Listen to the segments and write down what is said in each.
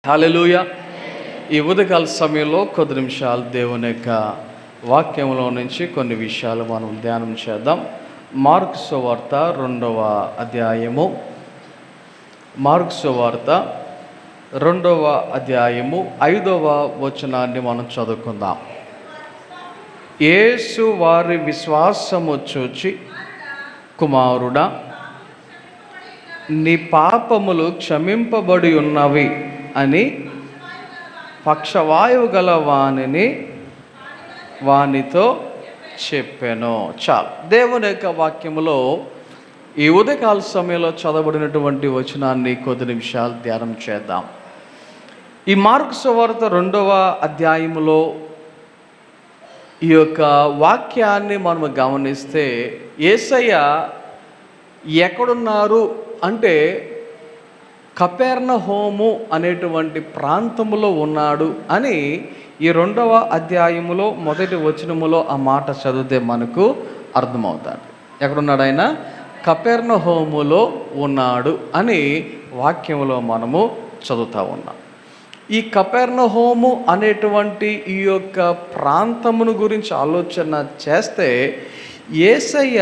హల్లెలూయా. ఈ ఉదయకాల సమయంలో కొద్ది నిమిషాలు దేవుని యొక్క వాక్యంలో నుంచి కొన్ని విషయాలు మనం ధ్యానం చేద్దాం. మార్కు సువార్త 2వ అధ్యాయము, మార్కు సువార్త 2వ అధ్యాయము 5వ వచనాన్ని మనం చదువుకుందాం. యేసు వారి విశ్వాసము చూచి, కుమారుడా, నీ పాపములు క్షమింపబడి ఉన్నవి అని పక్షవాయువు గల వానితో చెప్పాను. చాలు. దేవుని యొక్క వాక్యములో ఈ ఉదయకాల సమయంలో చదవబడినటువంటి వచనాన్ని కొద్ది నిమిషాలు ధ్యానం చేద్దాం. ఈ మార్కు సువార్త 2వ అధ్యాయములో ఈ యొక్క వాక్యాన్ని మనం గమనిస్తే, యేసయ్య ఎక్కడున్నారు అంటే కపెర్నహూము అనేటువంటి ప్రాంతములో ఉన్నాడు అని ఈ 2వ అధ్యాయములో మొదటి వచనములో ఆ మాట చదివితే మనకు అర్థమవుతాడు. ఎక్కడున్నాడు ఆయన? కపెర్నహూములో ఉన్నాడు అని వాక్యములో మనము చదువుతూ ఉన్నాం. ఈ కపెర్నహూము అనేటువంటి ఈ యొక్క ప్రాంతమును గురించి ఆలోచన చేస్తే, యేసయ్య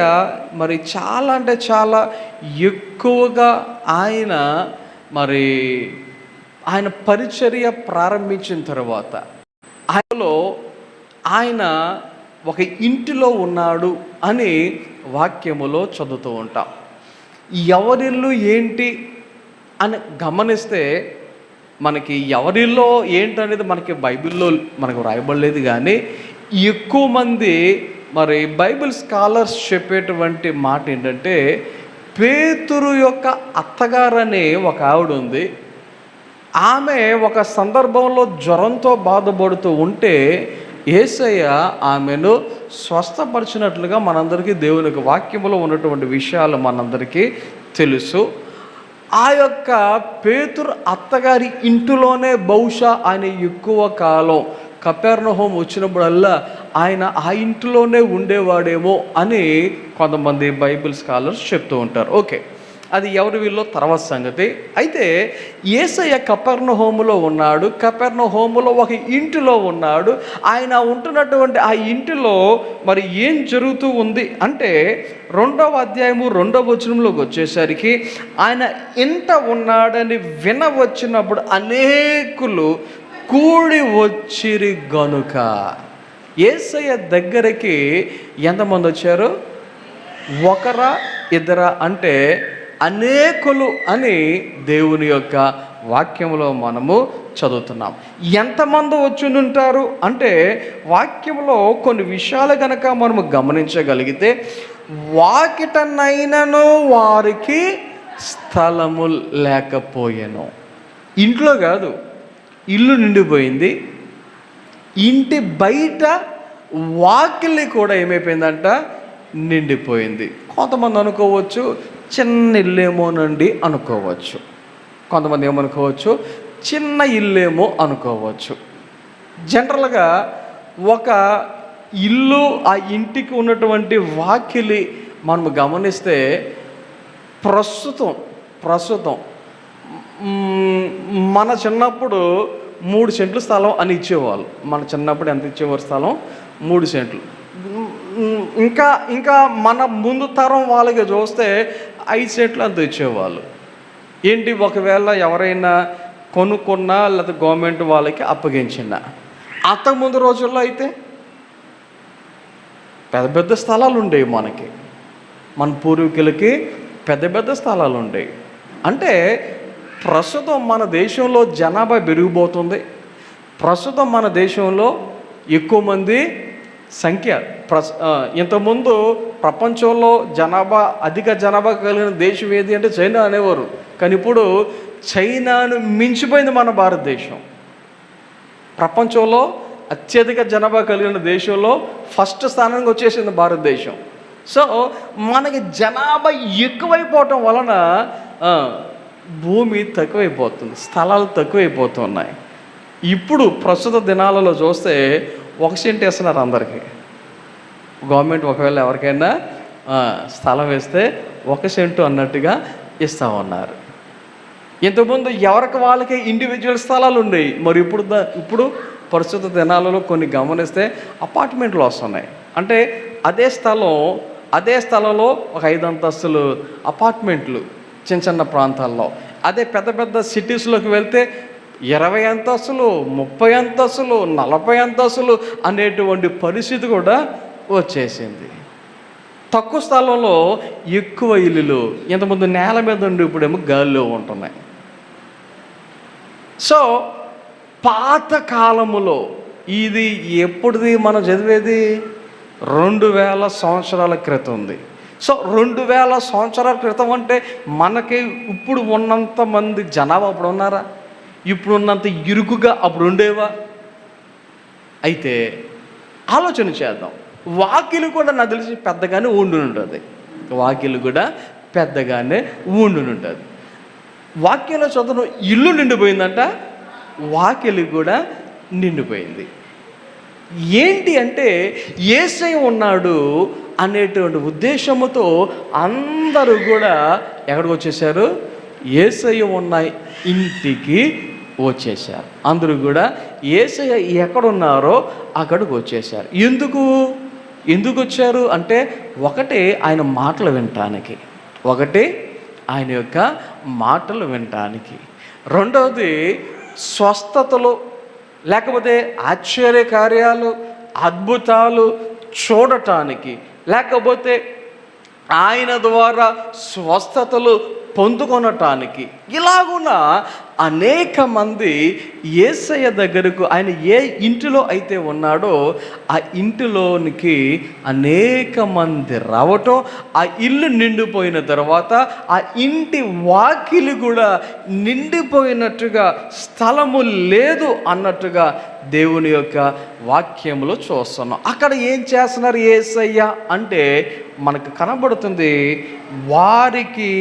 మరి చాలా అంటే చాలా ఎక్కువగా ఆయన పరిచర్య ప్రారంభించిన తర్వాత ఆయన ఒక ఇంటిలో ఉన్నాడు అని వాక్యములో చదువుతూ ఉంటాం. ఎవరిల్లు ఏంటి అని గమనిస్తే మనకి ఎవరిల్లో ఏంటనేది మనకి బైబిల్లో మనకు రాయబడలేదు. కానీ ఎక్కువ మంది బైబిల్ స్కాలర్స్ చెప్పేటువంటి మాట ఏంటంటే, పేతురు యొక్క అత్తగారనే ఒక ఆవిడ ఉంది. ఆమె ఒక సందర్భంలో జ్వరంతో బాధపడుతూ ఉంటే యేసయ్య ఆమెను స్వస్థపరిచినట్లుగా మనందరికీ దేవుని యొక్క వాక్యములో ఉన్నటువంటి విషయాలు మనందరికీ తెలుసు. ఆ యొక్క పేతురు అత్తగారి ఇంటిలోనే బహుశా ఆయన ఎక్కువ కాలం కపెర్నహూము వచ్చినప్పుడల్లా ఆయన ఆ ఇంటిలోనే ఉండేవాడేమో అని కొంతమంది బైబిల్ స్కాలర్స్ చెప్తూ ఉంటారు. ఓకే, అది ఎవరి వీళ్ళో తర్వాత సంగతి. అయితే యేసయ్య కపెర్నహూములో ఉన్నాడు. కపెర్నహూములో ఒక ఇంటిలో ఉన్నాడు. ఆయన ఉంటున్నటువంటి ఆ ఇంటిలో ఏం జరుగుతూ ఉంది అంటే, 2వ అధ్యాయము 2వ వచనంలోకి వచ్చేసరికి, ఆయన ఇంట ఉన్నాడని వినవచ్చినప్పుడు అనేకులు కూడి వచ్చిరి గనుక. యేసయ్య దగ్గరికి ఎంతమంది వచ్చారు? ఒకరా ఇద్దరా అంటే అనేకులు అని దేవుని యొక్క వాక్యంలో మనము చదువుతున్నాం. ఎంతమంది వచ్చి ఉంటారు అంటే, వాక్యంలో కొన్ని విషయాలు కనుక మనము గమనించగలిగితే, వాకిటనైనను వారికి స్థలము లేకపోయెను. ఇంట్లో కాదు, ఇల్లు నిండిపోయింది. ఇంటి బయట వాకిలి కూడా ఏమైపోయిందంట? నిండిపోయింది. కొంతమంది అనుకోవచ్చు చిన్న ఇల్లేమోనండి అనుకోవచ్చు. కొంతమంది ఏమనుకోవచ్చు? చిన్న ఇల్లేమో అనుకోవచ్చు. జనరల్గా ఒక ఇల్లు, ఆ ఇంటికి ఉన్నటువంటి వాకిలి మనం గమనిస్తే ప్రస్తుతం మన చిన్నప్పుడు 3 సెంట్లు స్థలం అని ఇచ్చేవాళ్ళు. మన చిన్నప్పుడు ఎంత ఇచ్చేవారు? స్థలం 3 సెంట్లు. ఇంకా మన ముందు తరం వాళ్ళకి చూస్తే 5 సెంట్లు అంత ఇచ్చేవాళ్ళు. ఏంటి, ఒకవేళ ఎవరైనా కొనుక్కున్నా లేదా గవర్నమెంట్ వాళ్ళకి అప్పగించినా. అంతకుముందు రోజుల్లో అయితే పెద్ద పెద్ద స్థలాలు ఉండేవి. మన పూర్వీకులకి పెద్ద పెద్ద స్థలాలు ఉండేవి. అంటే ప్రస్తుతం మన దేశంలో జనాభా పెరిగిపోతుంది. ప్రస్తుతం మన దేశంలో ఎక్కువ మంది సంఖ్య. ఇంతకుముందు ప్రపంచంలో అధిక జనాభా కలిగిన దేశం ఏది అంటే చైనా అనేవారు. కానీ ఇప్పుడు చైనాను మించిపోయింది మన భారతదేశం. ప్రపంచంలో అత్యధిక జనాభా కలిగిన దేశంలో ఫస్ట్ స్థానానికి వచ్చేసింది భారతదేశం. సో మనకి జనాభా ఎక్కువైపోవటం వలన భూమి తక్కువైపోతుంది, స్థలాలు తక్కువైపోతున్నాయి. ఇప్పుడు ప్రస్తుత దినాలలో చూస్తే 1 సెంట్ వేస్తున్నారు అందరికీ. గవర్నమెంట్ ఒకవేళ ఎవరికైనా స్థలం వేస్తే 1 సెంటు అన్నట్టుగా ఇస్తూ ఉన్నారు. ఇంతకుముందు ఎవరికి వాళ్ళకి ఇండివిజువల్ స్థలాలు ఉండేవి. మరి ఇప్పుడు ప్రస్తుత దినాలలో కొన్ని గమనిస్తే అపార్ట్మెంట్లు వస్తున్నాయి. అంటే అదే స్థలంలో ఒక 5 అంతస్తులు అపార్ట్మెంట్లు చిన్న చిన్న ప్రాంతాల్లో. అదే పెద్ద పెద్ద సిటీస్లోకి వెళ్తే 20 అంతస్తులు, 30 అంతస్తులు, 40 అంతస్తులు అనేటువంటి పరిస్థితి కూడా వచ్చేసింది. తక్కువ స్థలంలో ఎక్కువ ఇల్లులు. ఇంతకుముందు నేల మీద ఉండి ఇప్పుడేమో గాలిలో ఉంటున్నాయి. సో పాత కాలములో ఇది ఎప్పుడుది మనం చదివేది 2000 సంవత్సరాల క్రితం ఉంది. సో 2000 సంవత్సరాల క్రితం అంటే మనకి ఇప్పుడు ఉన్నంత మంది జనాభా అప్పుడు ఉన్నారా? ఇప్పుడు ఉన్నంత ఇరుకుగా అప్పుడు ఉండేవా? అయితే ఆలోచన చేద్దాం. వాకిలు కూడా నాకు తెలిసి పెద్దగానే ఉంటుంది. వాకిలు కూడా పెద్దగానే ఉంటుంది. వాక్యంలో చదువు ఇల్లు నిండిపోయిందంట, వాకిలి కూడా నిండిపోయింది. ఏంటి అంటే యేసయ్య ఉన్నాడు అనేటువంటి ఉద్దేశముతో అందరూ కూడా ఎక్కడికి వచ్చేసారు? యేసయ్య ఉన్న ఇంటికి వచ్చేసారు. అందరూ కూడా యేసయ్య ఎక్కడున్నారో అక్కడికి వచ్చేసారు. ఎందుకు వచ్చారు అంటే ఒకటి ఆయన మాటలు వినటానికి, ఆయన యొక్క మాటలు వినటానికి. రెండవది స్వస్థతలు, లేకపోతే ఆశ్చర్య కార్యాలు, అద్భుతాలు చూడటానికి, లేకపోతే ఆయన ద్వారా స్వస్థతలు పొందుకొనటానికి. ఇలాగున అనేక మంది యేసయ్య దగ్గరకు, ఆయన ఏ ఇంటిలో అయితే ఉన్నాడో ఆ ఇంటిలోనికి అనేక మంది రావటం, ఆ ఇల్లు నిండిపోయిన తర్వాత ఆ ఇంటి వాకిలి కూడా నిండిపోయినట్టుగా, స్థలము లేదు అన్నట్టుగా దేవుని యొక్క వాక్యములో చూస్తున్నాం. అక్కడ ఏం చేస్తున్నారు యేసయ్య అంటే మనకు కనబడుతుంది, వారికి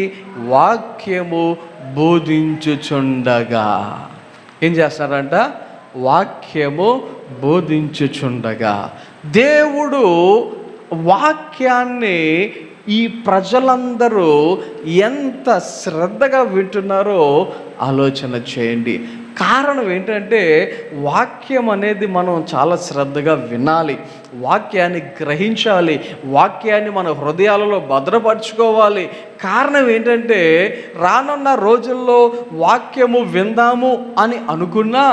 వాక్యము బోధించుచుండగా. ఏం చేస్తున్నారంట? వాక్యము బోధించుచుండగా. దేవుడు వాక్యాన్ని ఈ ప్రజలందరూ ఎంత శ్రద్ధగా వింటున్నారో ఆలోచన చేయండి. కారణం ఏంటంటే వాక్యం అనేది మనం చాలా శ్రద్ధగా వినాలి, వాక్యాన్ని గ్రహించాలి, వాక్యాన్ని మన హృదయాలలో భద్రపరచుకోవాలి. కారణం ఏంటంటే రానున్న రోజుల్లో వాక్యము విందాము అని అనుకున్నా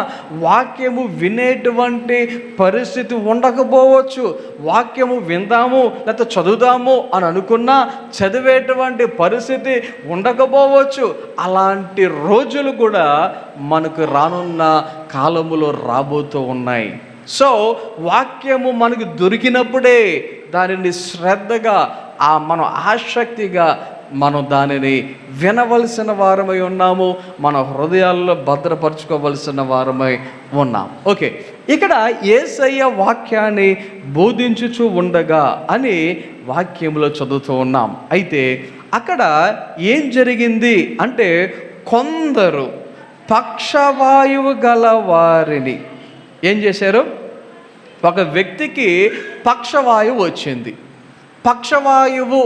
వాక్యము వినేటువంటి పరిస్థితి ఉండకపోవచ్చు. వాక్యము విందాము లేకపోతే చదువుదాము అని అనుకున్నా చదివేటువంటి పరిస్థితి ఉండకపోవచ్చు. అలాంటి రోజులు కూడా మనకు రానున్న కాలములో రాబోతూ ఉన్నాయి. సో వాక్యము మనకు దొరికినప్పుడే దానిని శ్రద్ధగా మనం ఆసక్తిగా మనం దానిని వినవలసిన వారమై ఉన్నాము, మన హృదయాల్లో భద్రపరచుకోవలసిన వారమై ఉన్నాం. ఓకే, ఇక్కడ యేసయ్య వాక్యాన్ని బోధించుచు ఉండగా అని వాక్యంలో చదువుతూ ఉన్నాం. అయితే అక్కడ ఏం జరిగింది అంటే కొందరు పక్షవాయువు గల వారిని ఏం చేశారు? ఒక వ్యక్తికి పక్షవాయువు వచ్చింది. పక్షవాయువు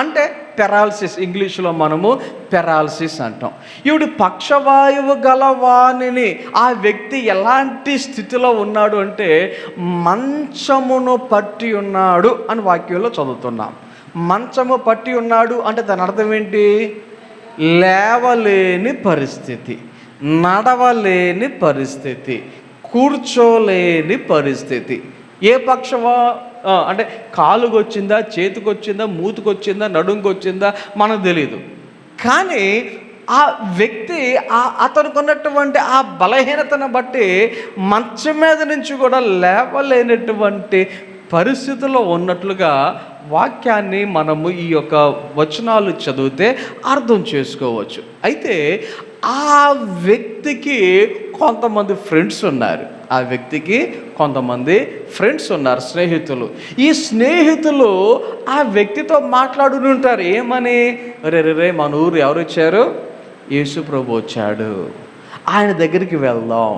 అంటే పెరాలసిస్, ఇంగ్లీష్లో మనము పెరాలసిస్ అంటాం. ఈవిడ పక్షవాయువు గల వాణిని, ఆ వ్యక్తి ఎలాంటి స్థితిలో ఉన్నాడు అంటే మంచమును పట్టి ఉన్నాడు అని వాక్యంలో చదువుతున్నాం. మంచము పట్టి ఉన్నాడు అంటే దాని అర్థం ఏంటి? లేవలేని పరిస్థితి, నడవలేని పరిస్థితి, కూర్చోలేని పరిస్థితి. ఏ అంటే కాలుకు వచ్చిందా, చేతికి వచ్చిందా, మూతికి వచ్చిందా, నడుంకి వచ్చిందా మనకు తెలీదు. కానీ ఆ వ్యక్తి అతనికి ఉన్నటువంటి ఆ బలహీనతను బట్టి మంచం మీద నుంచి కూడా లేవలేనటువంటి పరిస్థితుల్లో ఉన్నట్లుగా వాక్యాన్ని మనము ఈ యొక్క వచనాలు చదివితే అర్థం చేసుకోవచ్చు. అయితే ఆ వ్యక్తికి కొంతమంది ఫ్రెండ్స్ ఉన్నారు, స్నేహితులు. ఈ స్నేహితులు ఆ వ్యక్తితో మాట్లాడుతూ ఉంటారు. ఏమని? రే మన ఊరు ఎవరు వచ్చారు? యేసు ప్రభు వచ్చాడు, ఆయన దగ్గరికి వెళ్దాం.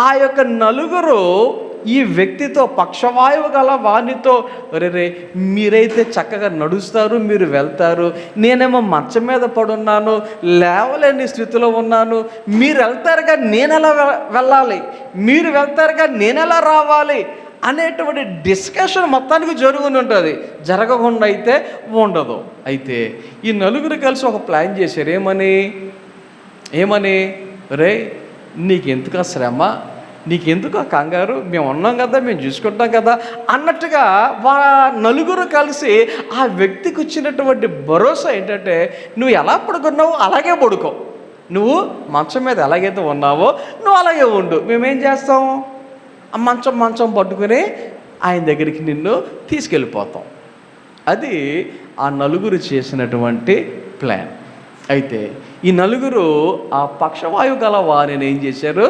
ఆ యొక్క నలుగురు ఈ వ్యక్తితో, పక్షవాయువు గల వానితో, రే మీరైతే చక్కగా నడుస్తారు, మీరు వెళ్తారు, నేనేమో మంచం మీద పడున్నాను, లేవలేని స్థితిలో ఉన్నాను, మీరు వెళ్తారుగా నేనెలా వెళ్ళాలి, మీరు వెళ్తారుగా నేనెలా రావాలి అనేటువంటి డిస్కషన్ మొత్తానికి జరుగుని ఉంటుంది. జరగకుండా అయితే ఉండదు. అయితే ఈ నలుగురు కలిసి ఒక ప్లాన్ చేశారు. ఏమని రే నీకెందుకు ఆ శ్రమ, నీకెందుకు ఆ కంగారు, మేము ఉన్నాం కదా, మేము చూసుకుంటాం కదా అన్నట్టుగా నలుగురు కలిసి ఆ వ్యక్తికి వచ్చినటువంటి భరోసా ఏంటంటే, నువ్వు ఎలా పడుకున్నావు అలాగే పడుకో, నువ్వు మంచం మీద ఎలాగైతే ఉన్నావో నువ్వు అలాగే ఉండు, మేమేం చేస్తాం, ఆ మంచం పట్టుకుని ఆయన దగ్గరికి నిన్ను తీసుకెళ్ళిపోతాం. అది ఆ నలుగురు చేసినటువంటి ప్లాన్. అయితే ఈ నలుగురు ఆ పక్షవాయువు గల వారిని ఏం చేశారు,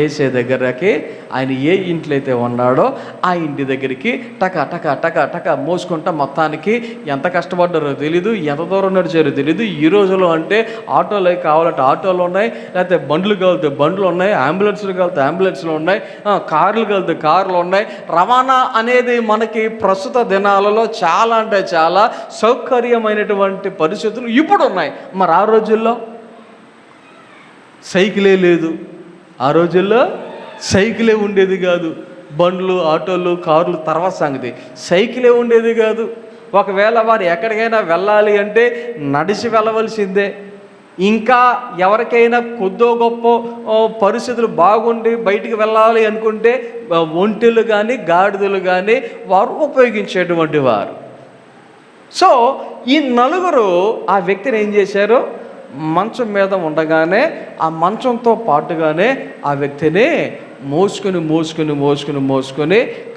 ఏసే దగ్గరకి, ఆయన ఏ ఇంట్లో అయితే ఉన్నాడో ఆ ఇంటి దగ్గరికి టక మోసుకుంటా, మొత్తానికి ఎంత కష్టపడ్డారో తెలీదు, ఎంత దూరం నడిచారో తెలీదు. ఈ రోజులో అంటే ఆటోలు కావాలంటే ఆటోలు ఉన్నాయి, లేకపోతే బండ్లు కలితే బండ్లు ఉన్నాయి, అంబులెన్స్లు కలితే అంబులెన్స్లు ఉన్నాయి, కార్లు కలితే కార్లు ఉన్నాయి. రవాణా అనేది మనకి ప్రస్తుత దినాలలో చాలా అంటే చాలా సౌకర్యమైనటువంటి పరిస్థితులు ఇప్పుడు ఉన్నాయి. మరి ఆ రోజుల్లో సైకిలే లేదు, ఆ రోజుల్లో సైకిలే ఉండేది కాదు, బండ్లు ఆటోలు కార్లు తర్వాత సంగతి, సైకిలే ఉండేది కాదు. ఒకవేళ వారు ఎక్కడికైనా వెళ్ళాలి అంటే నడిచి వెళ్ళవలసిందే. ఇంకా ఎవరికైనా కొద్దో గొప్ప పరిస్థితులు బాగుండి బయటికి వెళ్ళాలి అనుకుంటే ఒంటెలు కానీ గాడిదలు కానీ వారు ఉపయోగించేటువంటి వారు. సో ఈ నలుగురు ఆ వ్యక్తిని ఏం చేశారు, మంచం మీద ఉండగానే ఆ మంచంతో పాటుగానే ఆ వ్యక్తిని మోసుకొని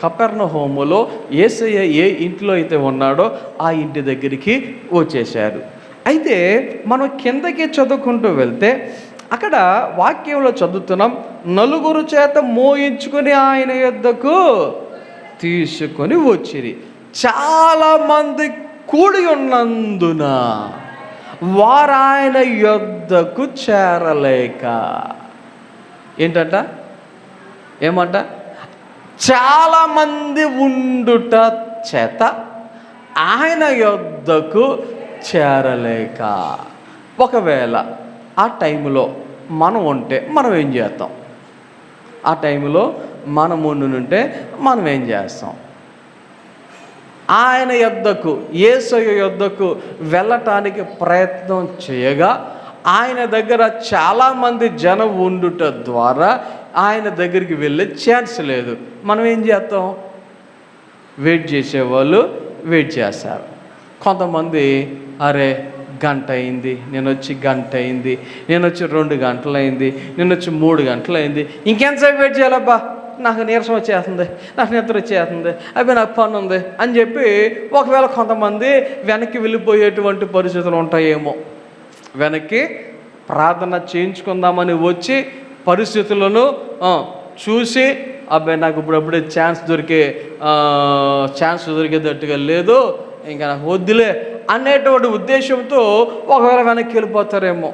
కపెర్నహూములో యేసయ్య ఏ ఇంట్లో అయితే ఉన్నాడో ఆ ఇంటి దగ్గరికి వచ్చేశారు. అయితే మనం కిందకి చదువుకుంటూ వెళ్తే అక్కడ వాక్యంలో చదువుతున్నాం, నలుగురు చేత మోయించుకొని ఆయన యొద్దకు తీసుకొని వచ్చిరి. చాలామంది కూడి ఉన్నందున వారు ఆయన యొద్దకు చేరలేక, ఏమంట చాలామంది ఉండుట చేత ఆయన యొద్దకు చేరలేక. ఒకవేళ ఆ టైంలో మనం ఉంటే మనం ఏం చేస్తాం, ఆ టైంలో మనం ఉండుంటే మనం ఏం చేస్తాం, ఆయన యొద్దకు, యేసయ్య యొద్దకు వెళ్ళటానికి ప్రయత్నం చేయగా ఆయన దగ్గర చాలామంది జనం ఉండుట ద్వారా ఆయన దగ్గరికి వెళ్ళే ఛాన్స్ లేదు. మనం ఏం చేస్తాం, వెయిట్ చేసేవాళ్ళు వెయిట్ చేస్తారు. కొంతమంది అరే గంట అయింది, నేను వచ్చి గంట అయింది, నేను వచ్చి 2 గంటలైంది, నేను వచ్చి 3 గంటలైంది, ఇంకెంతసేపు వెయిట్ చేయాలబ్బా, నాకు నీరసం వచ్చేస్తుంది, నాకు నిద్ర వచ్చేస్తుంది, అవి నాకు పని ఉంది అని చెప్పి ఒకవేళ కొంతమంది వెనక్కి వెళ్ళిపోయేటువంటి పరిస్థితులు ఉంటాయేమో. వెనక్కి ప్రార్థన చేయించుకుందామని వచ్చి పరిస్థితులను చూసి అబ్బాయి నాకు ఇప్పుడప్పుడే ఛాన్స్ దొరికేటట్టుగా లేదు, ఇంకా నాకు వద్దులే అనేటువంటి ఉద్దేశంతో ఒకవేళ వెనక్కి వెళ్ళిపోతారేమో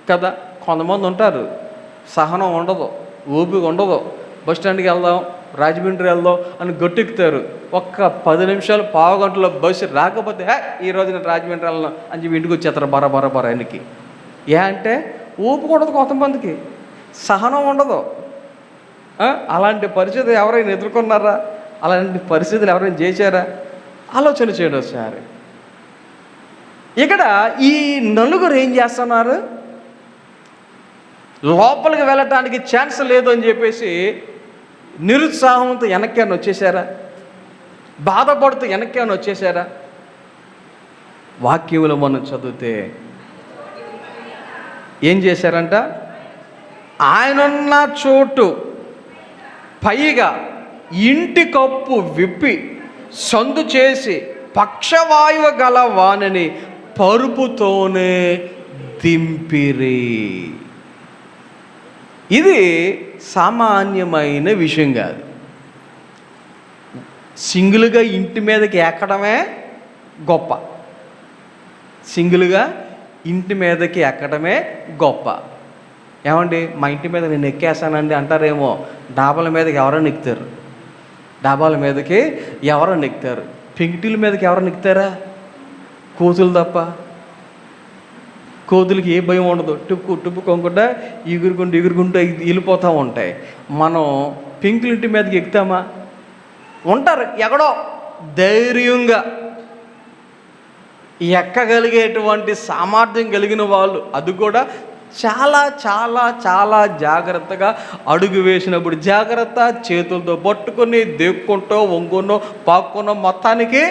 కదా. కొంతమంది ఉంటారు, సహనం ఉండదు, ఓపిక ఉండదు, బస్ స్టాండ్కి వెళ్దాం, రాజమండ్రి వెళ్దాం అని గట్టెక్కుతారు. ఒక్క 10 నిమిషాలు, పావు గంటలో బస్సు రాకపోతే ఈరోజు నేను రాజమండ్రి వెళ్ళను అని చెప్పి ఇంటికి వచ్చేస్తారు బరా ఆయనకి. అంటే ఊపు ఉండదు, కొంతమందికి సహనం ఉండదు. అలాంటి పరిస్థితి ఎవరైనా ఎదుర్కొన్నారా, అలాంటి పరిస్థితులు ఎవరైనా చేశారా, ఆలోచన చేయడం ఒకసారి. ఇక్కడ ఈ నలుగురు ఏం చేస్తున్నారు, లోపలికి వెళ్ళటానికి ఛాన్స్ లేదు అని చెప్పేసి నిరుత్సాహంతో వెనక్కి అని వచ్చేసారా, బాధపడుతూ వెనక్కి అని వచ్చేసారా? వాక్యంలో మనం చదివితే ఏం చేశారంట, ఆయనున్న చోటు పైగా ఇంటి కప్పు విప్పి సందు చేసి పక్షవాయువు గల వానిని పరుపుతోనే దింపిరి. ఇది సామాన్యమైన విషయం కాదు. సింగిల్గా ఇంటి మీదకి ఎక్కడమే గొప్ప, సింగిల్గా ఇంటి మీదకి ఎక్కడమే గొప్ప. ఏమండి మా ఇంటి మీద నేను ఎక్కేసానండి అంటారేమో. డాబాల మీదకి ఎవరైనా ఎక్కుతారు, డాబాల మీదకి ఎవరైనా ఎక్కుతారు. పెంకిటిల మీదకి ఎవరైనా ఎక్కుతారా? కోతులు తప్ప. కోతులకి ఏ భయం ఉండదు, టుప్పుకొంకుండా ఎగురుకుంటూ వెళ్ళిపోతూ ఉంటాయి. మనం పెంకులింటి మీదకి ఎక్కుతామా? ఉంటారు ఎక్కడో ధైర్యంగా ఎక్కగలిగేటువంటి సామర్థ్యం కలిగిన వాళ్ళు, అది కూడా చాలా చాలా చాలా జాగ్రత్తగా అడుగు వేసినప్పుడు జాగ్రత్త, చేతులతో పట్టుకొని దేక్కుంటూ వంగునో పాక్కునో మొత్తానికి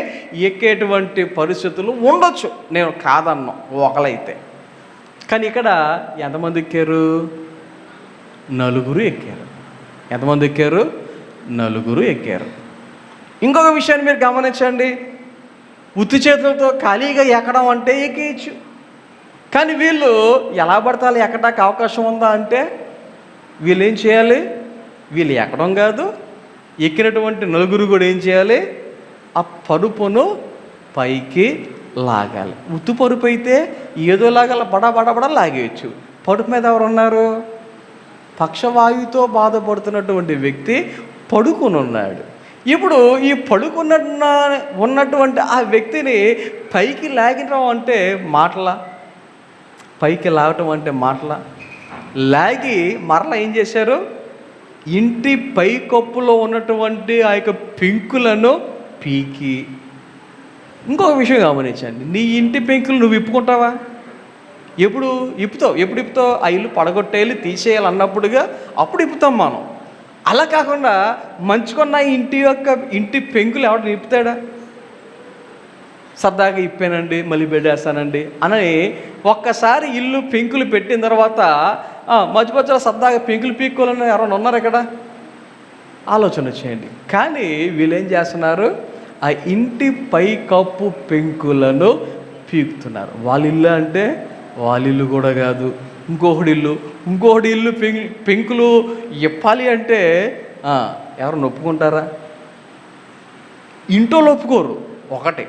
ఎక్కేటువంటి పరిస్థితులు ఉండొచ్చు, నేను కాదన్నా ఒకలైతే. కానీ ఇక్కడ ఎంతమంది ఎక్కారు? నలుగురు ఎక్కారు. ఎంతమంది ఎక్కారు? నలుగురు ఎక్కారు. ఇంకొక విషయాన్ని మీరు గమనించండి, ఉత్తి చేతులతో ఖాళీగా ఎక్కడం అంటే ఎక్కేయచ్చు. కానీ వీళ్ళు ఎలా పడతారు ఎక్కడానికి అవకాశం ఉందా అంటే వీళ్ళు ఏం చేయాలి? వీళ్ళు ఎక్కడం కాదు, ఎక్కినటువంటి నలుగురు కూడా ఏం చేయాలి? ఆ పరుపును పైకి లాగాలి. ఉత్తు పరుపు అయితే ఏదో లాగాల బడా లాగేయచ్చు. పరుపు మీద ఎవరు ఉన్నారు? పక్షవాయువుతో బాధపడుతున్నటువంటి వ్యక్తి పడుకుని ఉన్నాడు. ఇప్పుడు ఈ ఉన్నటువంటి ఆ వ్యక్తిని పైకి లాగడం అంటే మాటలా? పైకి లాగటం అంటే మాటలా? లాగి మరలా ఏం చేశారు? ఇంటి పైకప్పులో ఉన్నటువంటి ఆ యొక్క పెంకులను పీకి. ఇంకొక విషయం గమనించండి, నీ ఇంటి పెంకులు నువ్వు ఇప్పుకుంటావా? ఎప్పుడు ఇప్పుతావు? ఆ ఇల్లు పడగొట్టేయాలి, తీసేయాలి అన్నప్పుడుగా అప్పుడు ఇప్పుతాం మనం. అలా కాకుండా మంచుకున్న ఇంటి పెంకులు ఎవడు ఇప్పుతాడా? సరదాగా ఇప్పానండి, మళ్ళీ బెడ్డేస్తానండి అని ఒక్కసారి ఇల్లు పెంకులు పెట్టిన తర్వాత మధ్యలో సరదాగా పెంకులు పీక్కోవాలని ఎవరైనా ఉన్నారు ఇక్కడ? ఆలోచన చేయండి. కానీ వీళ్ళు ఏం చేస్తున్నారు? ఆ ఇంటి పైకప్పు పెంకులను పీకుతున్నారు. వాళ్ళ ఇల్లు అంటే వాళ్ళ ఇల్లు కూడా కాదు, ఇంకొకటి ఇల్లు పెంకులు ఇప్పాలి అంటే ఎవరు ఒప్పుకుంటారా? ఇంట్లో ఒప్పుకోరు. ఒకటి.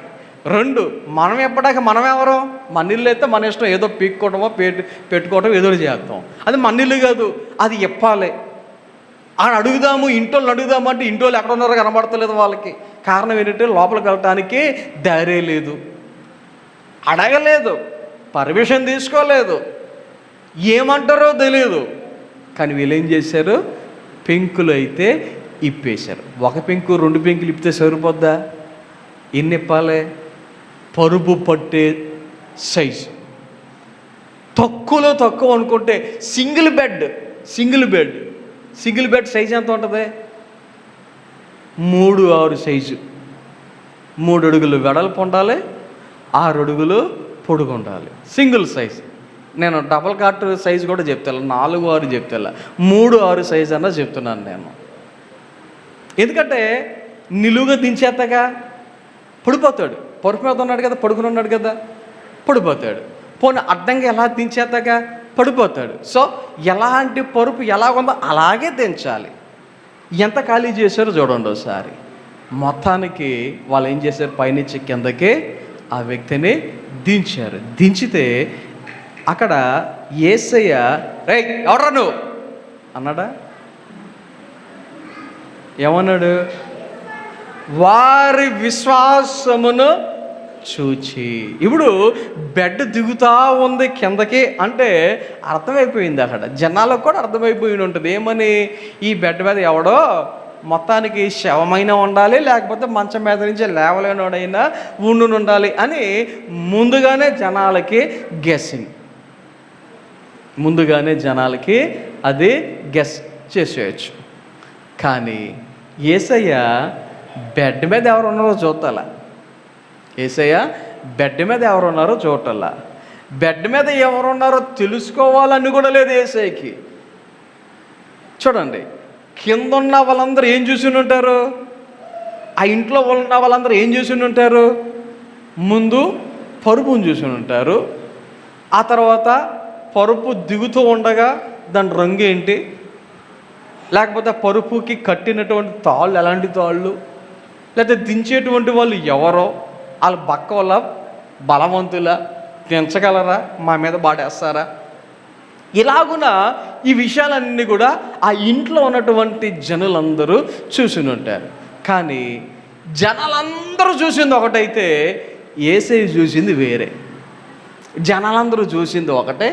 రెండు, మనం ఎప్పటిదాకా మనం ఎవరో? మన ఇల్లు అయితే మన ఇష్టం, ఏదో పీక్కోవడమో పెట్టుకోవడం ఏదో చేస్తాం. అది మన ఇల్లు కాదు, అది ఇప్పాలి అని అడుగుదాము. ఇంటోళ్ళు అడుగుదాము అంటే ఇంటోళ్ళు ఎక్కడ ఉన్నారో కనబడతలేదు వాళ్ళకి. కారణం ఏంటంటే లోపలికి వెళ్ళటానికి ధైర్యం లేదు, అడగలేదు, పర్మిషన్ తీసుకోలేదు, ఏమంటారో తెలియదు. కానీ వీళ్ళు ఏం చేశారు? పెంకులు అయితే ఇప్పేశారు. ఒక పెంకు 2 పెంకులు ఇప్పితే సరిపోద్దా? ఎన్ని ఇప్పాలి? పరుపు పట్టే సైజు. తక్కువలో తక్కువ అనుకుంటే సింగిల్ బెడ్ సైజు ఎంత ఉంటుంది? 3-6 సైజు. 3 అడుగులు వెడల్పు ఉండాలి, 6 అడుగులు పొడుగు ఉండాలి. Single size. నేను డబల్ కాట్ సైజు కూడా చెప్తాను, 4-6 చెప్తా, 3-6 సైజు అన్నా చెప్తున్నాను నేను. ఎందుకంటే నిలువుగా దించేత్తగా పడిపోతాడు. పరుపు మీద ఉన్నాడు కదా, పడుకుని ఉన్నాడు కదా, పడిపోతాడు. పోనీ అడ్డంగా ఎలా దించేత్తగా పడిపోతాడు. సో ఎలాంటి పరుపు ఎలాగుందో అలాగే దించాలి. ఎంత ఖాళీ చేశారో చూడండి ఒకసారి. మొత్తానికి వాళ్ళు ఏం చేశారు? పైనుంచి కిందకి ఆ వ్యక్తిని దించారు. దించితే అక్కడ యేసయ్య రేయ్ ఎవడ్రా నువ్వు అన్నాడా? ఏమన్నాడు? వారి విశ్వాసమును చూచి. ఇప్పుడు బెడ్ దిగుతా ఉంది కిందకి అంటే అర్థమైపోయింది, అక్కడ జనాలకు కూడా అర్థమైపోయి ఉంటుంది. ఏమని? ఈ బెడ్ మీద ఎవడో మొత్తానికి శవమైన ఉండాలి, లేకపోతే మంచం మీద నుంచి లేవలేనోడైనా ఉండాలి అని ముందుగానే జనాలకి గెస్సింగ్. అది గెస్ చేసేయచ్చు. కానీ యేసయ్య బెడ్ మీద ఎవరు ఉన్నారో చూడాలా? బెడ్ మీద ఎవరున్నారో తెలుసుకోవాలని కూడా లేదు యేసయ్యకి. చూడండి, కింద ఉన్న వాళ్ళందరూ ఏం చూసి ఉంటారు? ఆ ఇంట్లో ఉన్న వాళ్ళందరూ ఏం చూసి ఉంటారు? ముందు పరుపును చూసి ఉంటారు. ఆ తర్వాత పరుపు దిగుతూ ఉండగా దాని రంగు ఏంటి, లేకపోతే పరుపుకి కట్టినటువంటి తాళ్ళు ఎలాంటి తాళ్ళు, లేకపోతే దించేటువంటి వాళ్ళు ఎవరో, వాళ్ళు బక్కవల బలవంతుల, దించగలరా, మా మీద బాటేస్తారా, ఇలాగున ఈ విషయాలన్నీ కూడా ఆ ఇంట్లో ఉన్నటువంటి జనులందరూ చూసి ఉంటారు. కానీ జనాలందరూ చూసింది ఒకటైతే యేసయ్య చూసింది వేరే. జనాలందరూ చూసింది ఒకటే,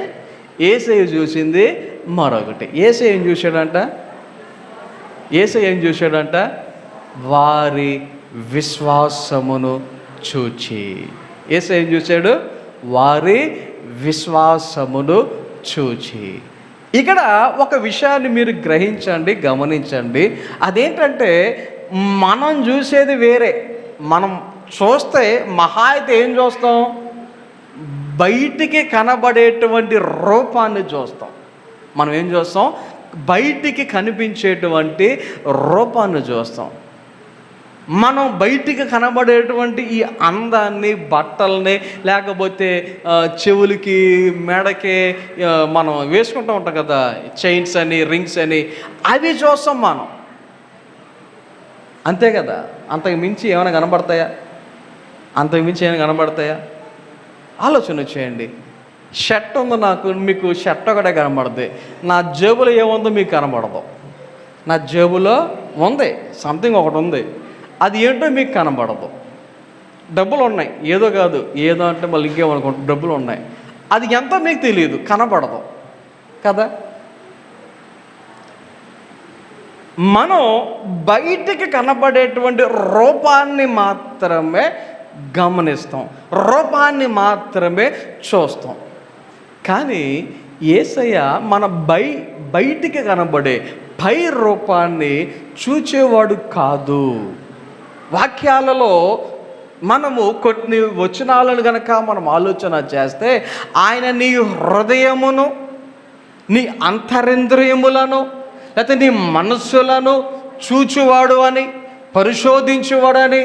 యేసయ్య చూసింది మరొకటి. యేసయ్య ఏం చూశాడంట? వారి విశ్వాసమును చూచి. యేసయ్య ఏం చూశాడు? వారి విశ్వాసమును చూచి. ఇక్కడ ఒక విషయాన్ని మీరు గ్రహించండి, గమనించండి. అదేంటంటే మనం చూసేది వేరే. మనం చూస్తే మహా అయితే ఏం చూస్తాం? బయటికి కనబడేటువంటి రూపాన్ని చూస్తాం. మనం ఏం చూస్తాం? బయటికి కనిపించేటువంటి రూపాన్ని చూస్తాం. మనం బయటికి కనబడేటువంటి ఈ అందాన్ని, బట్టల్ని, లేకపోతే చెవులకి, మెడకి మనం వేసుకుంటూ ఉంటాం కదా, చైన్స్ అని, రింగ్స్ అని, అవి చూస్తాం మనం. అంతే కదా. అంతకు మించి ఏమైనా కనబడతాయా? ఆలోచన చేయండి. షర్ట్ ఉంది నాకు, మీకు షర్ట్ ఒకటే కనబడుతుంది. నా జేబులో ఏముందో మీకు కనబడదు. నా జేబులో ఉంది, సంథింగ్ ఒకటి ఉంది, అది ఏంటో మీకు కనబడదు. డబ్బులు ఉన్నాయి, ఏదో కాదు, ఏదో అంటే మళ్ళీ ఇంకేమనుకుంటాం, డబ్బులు ఉన్నాయి, అది ఎంతో మీకు తెలియదు, కనబడదు కదా. మనం బయటికి కనబడేటువంటి రూపాన్ని మాత్రమే గమనిస్తాం, రూపాన్ని మాత్రమే చూస్తాం. కానీ యేసయ్య మన బయటికి కనబడే పై రూపాన్ని చూచేవాడు కాదు. వాక్యాలలో మనము కొన్ని వచనాలను కనుక మనం ఆలోచన చేస్తే, ఆయన నీ హృదయమును, నీ అంతరింద్రియములను, లేకపోతే నీ మనస్సులను చూచువాడు అని, పరిశోధించువాడని,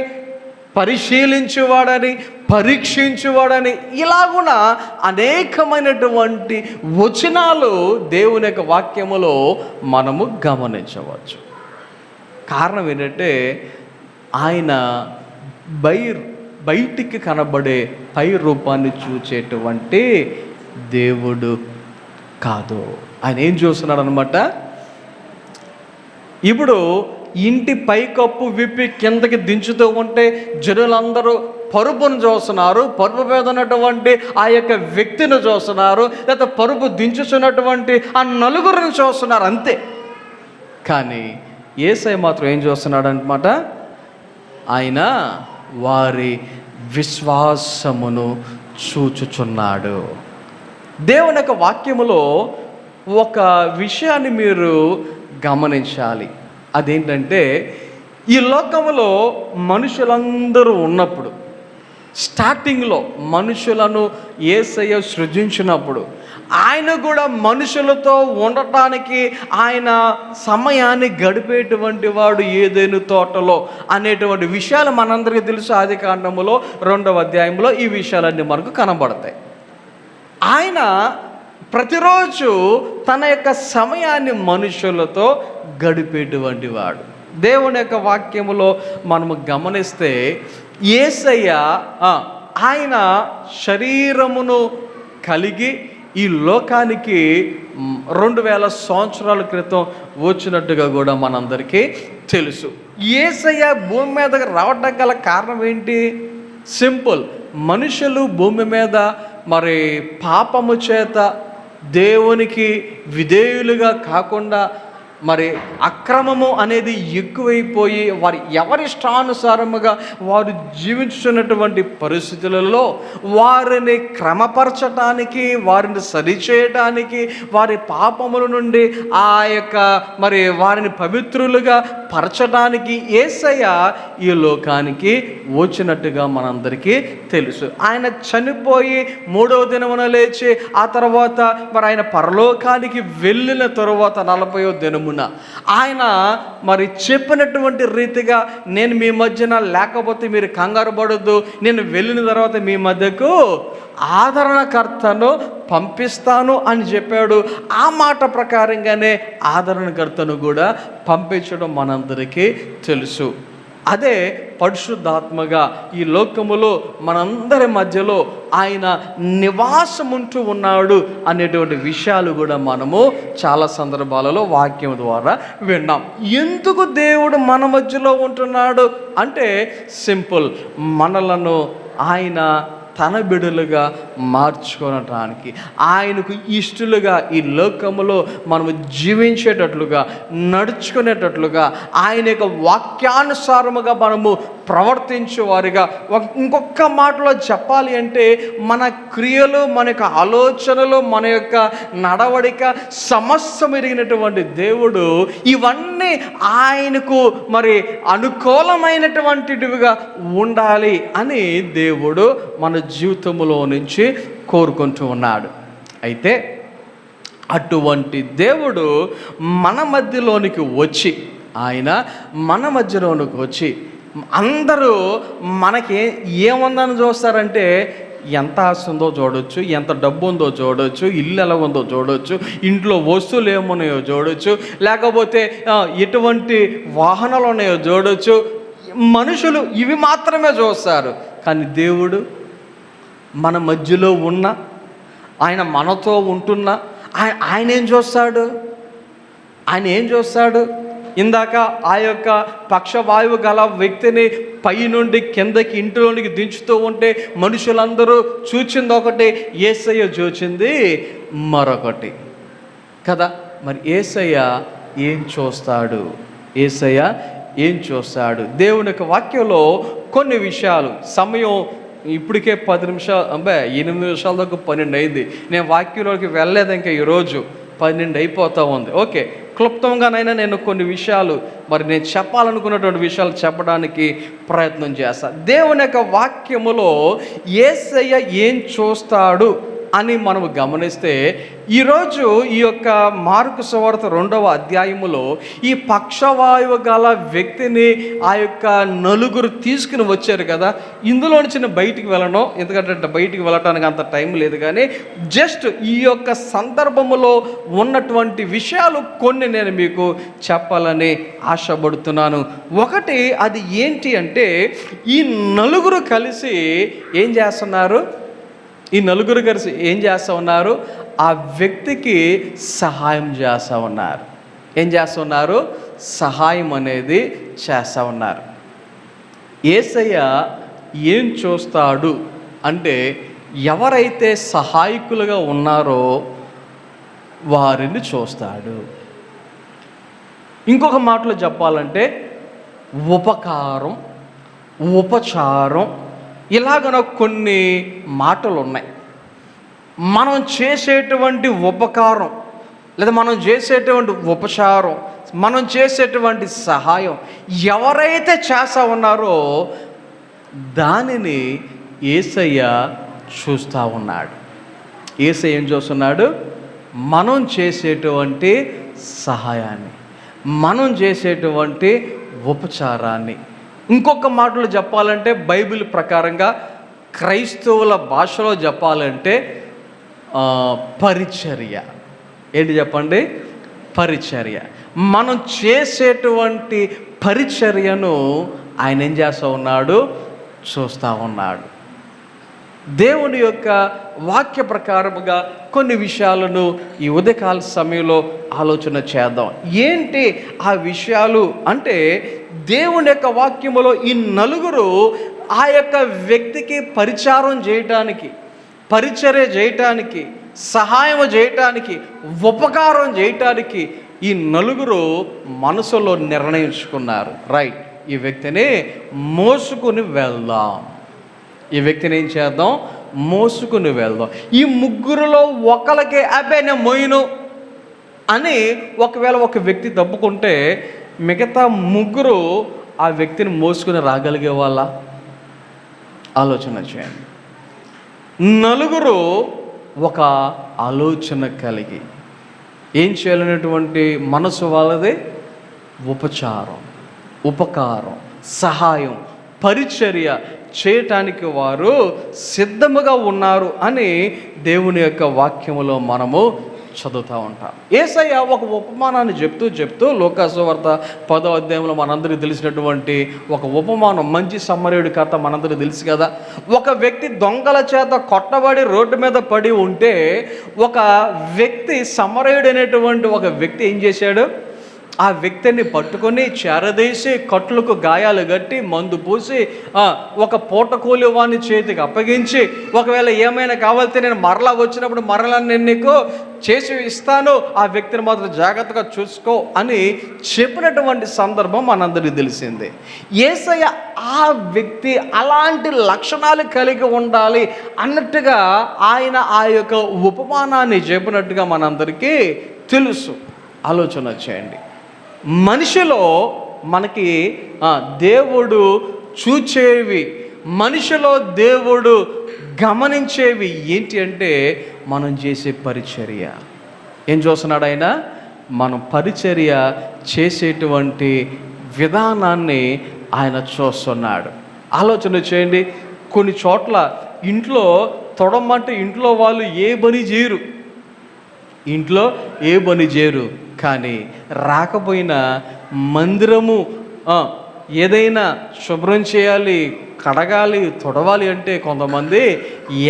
పరిశీలించువాడని, పరీక్షించువాడని, ఇలాగున అనేకమైనటువంటి వచనాలు దేవుని యొక్క వాక్యములో మనము గమనించవచ్చు. కారణం ఏంటంటే ఆయన బయటికి కనబడే పై రూపాన్ని చూచేటువంటి దేవుడు కాదు. ఆయన ఏం చూస్తున్నాడు అనమాట? ఇప్పుడు ఇంటి పైకప్పు విప్పి కిందకి దించుతూ ఉంటే జనులందరూ పరుపును చూస్తున్నారు, పరుపు మీద ఉన్నటువంటి ఆ యొక్క వ్యక్తిని చూస్తున్నారు, లేకపోతే పరుపు దించుతున్నటువంటి ఆ నలుగురిని చూస్తున్నారు, అంతే. కానీ యేసయ్య మాత్రం ఏం చూస్తున్నాడు అనమాట? ఆయన వారి విశ్వాసమును చూచుచున్నాడు. దేవుని యొక్క వాక్యములో ఒక విషయాన్ని మీరు గమనించాలి. అదేంటంటే, ఈ లోకములో మనుషులందరూ ఉన్నప్పుడు, స్టార్టింగ్లో మనుషులను యేసయ్య సృజించినప్పుడు, ఆయన కూడా మనుషులతో ఉండటానికి ఆయన సమయాన్ని గడిపేటువంటి వాడు ఏదైనా తోటలో అనేటువంటి విషయాలు మనందరికీ తెలుసు. ఆదికాండములో 2వ అధ్యాయంలో ఈ విషయాలన్నీ మనకు కనబడతాయి. ఆయన ప్రతిరోజు తన యొక్క సమయాన్ని మనుషులతో గడిపేటువంటి వాడు. దేవుని యొక్క వాక్యములో మనము గమనిస్తే, యేసయ్య ఆయన శరీరమును కలిగి ఈ లోకానికి 2000 సంవత్సరాల క్రితం వచ్చినట్టుగా కూడా మనందరికీ తెలుసు. యేసయ్య భూమి మీదకి రావడం గల కారణం ఏంటి? సింపుల్. మనుషులు భూమి మీద మరి పాపము చేత దేవునికి విధేయులుగా కాకుండా మరి అక్రమము అనేది ఎక్కువైపోయి వారు ఎవరిష్టానుసారముగా వారు జీవించుతున్నటువంటి పరిస్థితులలో వారిని క్రమపరచటానికి, వారిని సరిచేయటానికి, వారి పాపముల నుండి ఆ యొక్క మరి వారిని పవిత్రులుగా పరచడానికి యేసయ్య ఈ లోకానికి వచ్చినట్టుగా మనందరికీ తెలుసు. ఆయన చనిపోయి 3వ దినమున లేచి ఆ తర్వాత మరి ఆయన పరలోకానికి వెళ్ళిన తరువాత 40వ దినమున ఆయన మరి చెప్పినటువంటి రీతిగా, నేను మీ మధ్యన లేకపోతే మీరు కంగారు పడొద్దు, నేను వెళ్ళిన తర్వాత మీ మధ్యకు ఆదరణకర్తను పంపిస్తాను అని చెప్పాడు. ఆ మాట ప్రకారంగానే ఆదరణకర్తను కూడా పంపించడం మనందరికీ తెలుసు. అదే పరిశుద్ధాత్మగా ఈ లోకములో మనందరి మధ్యలో ఆయన నివాసం ఉంటూ ఉన్నాడు అనేటువంటి విషయాలు కూడా మనము చాలా సందర్భాలలో వాక్యం ద్వారా విన్నాం. ఎందుకు దేవుడు మన మధ్యలో ఉంటున్నాడు అంటే సింపుల్, మనలను ఆయన తన బిడ్డలుగా మార్చుకోవటానికి, ఆయనకు ఇష్టలుగా ఈ లోకములో మనము జీవించేటట్లుగా, నడుచుకునేటట్లుగా, ఆయన యొక్క వాక్యానుసారముగా మనము ప్రవర్తించేవారిగా, ఇంకొక మాటలో చెప్పాలి అంటే మన క్రియలు, మన యొక్క ఆలోచనలు, మన యొక్క నడవడిక సమస్తం ఎరిగినటువంటి దేవుడు ఇవన్నీ ఆయనకు మరి అనుకూలమైనటువంటివిగా ఉండాలి అని దేవుడు మన జీవితంలో నుంచి కోరుకుంటూ ఉన్నాడు. అయితే అటువంటి దేవుడు మన మధ్యలోనికి వచ్చి, ఆయన మన మధ్యలోనికి వచ్చి అందరూ మనకి ఏముందని చూస్తారంటే ఎంత ఆస్తి ఉందో చూడొచ్చు, ఎంత డబ్బు ఉందో చూడొచ్చు, ఇల్లు ఎలా ఉందో చూడొచ్చు, ఇంట్లో వస్తువులు ఏమున్నాయో చూడొచ్చు, లేకపోతే ఎటువంటి వాహనాలు ఉన్నాయో చూడొచ్చు. మనుషులు ఇవి మాత్రమే చూస్తారు. కానీ దేవుడు మన మధ్యలో ఉన్న, ఆయన మనతో ఉంటున్న ఆయన ఏం చూస్తాడు? ఆయన ఏం చూస్తాడు? ఇందాక ఆ యొక్క పక్షవాయువు గల వ్యక్తిని పై నుండి కిందకి ఇంటిలోనికి దించుతూ ఉంటే మనుషులందరూ చూచింది ఒకటి, యేసయ్య చూచింది మరొకటి కదా. మరి యేసయ్య ఏం చూస్తాడు? యేసయ్య ఏం చూస్తాడు? దేవుని యొక్క వాక్యంలో కొన్ని విషయాలు, సమయం ఇప్పటికే 10 నిమిషాలు, 8 నిమిషాల దాకా 12 అయింది. నేను వాక్యంలోకి వెళ్ళలేదు, ఇంకా ఈరోజు 12 అయిపోతూ ఉంది. ఓకే, క్లుప్తంగానైనా నేను కొన్ని విషయాలు మరి నేను చెప్పాలనుకున్నటువంటి విషయాలు చెప్పడానికి ప్రయత్నం చేస్తాను. దేవుని యొక్క వాక్యములో యేసయ్య ఏం చూస్తాడు అని మనము గమనిస్తే, ఈరోజు ఈ యొక్క మార్కు సువార్త 2వ అధ్యాయములో ఈ పక్షవాయువు గల వ్యక్తిని ఆ యొక్క నలుగురు తీసుకుని వచ్చారు కదా. ఇందులో నుంచి నేను బయటికి వెళ్ళను, ఎందుకంటే బయటికి వెళ్ళటానికి అంత టైం లేదు. కానీ జస్ట్ ఈ యొక్క సందర్భములో ఉన్నటువంటి విషయాలు కొన్ని నేను మీకు చెప్పాలని ఆశపడుతున్నాను. ఒకటి, అది ఏంటి అంటే ఈ నలుగురు కలిసి ఏం చేస్తున్నారు? ఈ నలుగురు కలిసి ఏం చేస్తూ ఉన్నారు? ఆ వ్యక్తికి సహాయం చేస్తూ ఉన్నారు. ఏం చేస్తూ ఉన్నారు? సహాయం అనేది చేస్తూ ఉన్నారు. యేసయ్య ఏం చూస్తాడు అంటే, ఎవరైతే సహాయకులుగా ఉన్నారో వారిని చూస్తాడు. ఇంకొక మాటలో చెప్పాలంటే ఉపకారం, ఉపచారం, ఇలాగన కొన్ని మాటలు ఉన్నాయి. మనం చేసేటువంటి ఉపకారం లేదా మనం చేసేటువంటి ఉపచారం, మనం చేసేటువంటి సహాయం ఎవరైతే చేస్తూ ఉన్నారో దానిని యేసయ్య చూస్తూ ఉన్నాడు. యేసయ్య ఏం చూస్తున్నాడు? మనం చేసేటువంటి సహాయాన్ని, మనం చేసేటువంటి ఉపచారాన్ని. ఇంకొక మాటలో చెప్పాలంటే బైబిల్ ప్రకారంగా క్రైస్తవుల భాషలో చెప్పాలంటే పరిచర్య. ఏంటి చెప్పండి? పరిచర్య. మనం చేసేటువంటి పరిచర్యను ఆయన ఏం చేస్తూ ఉన్నాడు? చూస్తూ ఉన్నాడు. దేవుని యొక్క వాక్య ప్రకారముగా కొన్ని విషయాలను ఈ ఉదయకాల సమయంలో ఆలోచన చేద్దాం. ఏంటి ఆ విషయాలు అంటే, దేవుని యొక్క వాక్యములో ఈ నలుగురు ఆ యొక్క వ్యక్తికి పరిచారం చేయటానికి, పరిచర్య చేయటానికి, సహాయం చేయటానికి, ఉపకారం చేయటానికి ఈ నలుగురు మనసులో నిర్ణయించుకున్నారు. రైట్, ఈ వ్యక్తిని మోసుకుని వెళ్దాం, ఈ వ్యక్తిని ఏం చేద్దాం? మోసుకుని వెళ్దాం. ఈ ముగ్గురులో ఒకరికి నేను మోయను అని ఒకవేళ ఒక వ్యక్తి తప్పుకుంటే మిగతా ముగ్గురు ఆ వ్యక్తిని మోసుకుని రాగలిగే వాళ్ళ? ఆలోచన చేయండి. నలుగురు ఒక ఆలోచన కలిగి ఏం చేయాలనేటువంటి మనసు వాళ్ళది ఉపచారం, ఉపకారం, సహాయం, పరిచర్య చేయటానికి వారు సిద్ధముగా ఉన్నారు అని దేవుని యొక్క వాక్యములో మనము చదువుతూ ఉంటాం. యేసయ్య ఒక ఉపమానాన్ని చెప్తూ లోకాసు వార్త 10వ అధ్యాయంలో మనందరికీ తెలిసినటువంటి ఒక ఉపమానం, మంచి సమరయుడి కథ మనందరికీ తెలుసు కదా. ఒక వ్యక్తి దొంగల చేత కొట్టబడి రోడ్డు మీద పడి ఉంటే ఒక వ్యక్తి, సమరయుడు అనేటువంటి ఒక వ్యక్తి ఏం చేశాడు, ఆ వ్యక్తిని పట్టుకొని చేరదీసి కట్లకు గాయాలు కట్టి మందు పూసి ఒక పూటకూలి వాని చేతికి అప్పగించి, ఒకవేళ ఏమైనా కావాలితే నేను మరలా వచ్చినప్పుడు మరలా నేను నీకు చేసి ఇస్తాను, ఆ వ్యక్తిని మాత్రం జాగ్రత్తగా చూసుకో అని చెప్పినటువంటి సందర్భం మనందరికీ తెలిసిందే. యేసయ్య ఆ వ్యక్తి అలాంటి లక్షణాలు కలిగి ఉండాలి అన్నట్టుగా ఆయన ఆ యొక్క ఉపమానాన్ని చెప్పినట్టుగా మనందరికీ తెలుసు. ఆలోచన చేయండి. మనిషిలో మనకి దేవుడు చూచేవి, మనిషిలో దేవుడు గమనించేవి ఏంటి అంటే మనం చేసే పరిచర్య. ఏం చూస్తున్నాడు ఆయన? మనం పరిచర్య చేసేటువంటి విధానాన్ని ఆయన చూస్తున్నాడు. ఆలోచన చేయండి. కొన్ని చోట్ల ఇంట్లో తొడమంటే ఇంట్లో వాళ్ళు ఏ పని చేయరు, కానీ రాకపోయినా మందిరము ఏదైనా శుభ్రం చేయాలి, కడగాలి, తొడవాలి అంటే కొంతమంది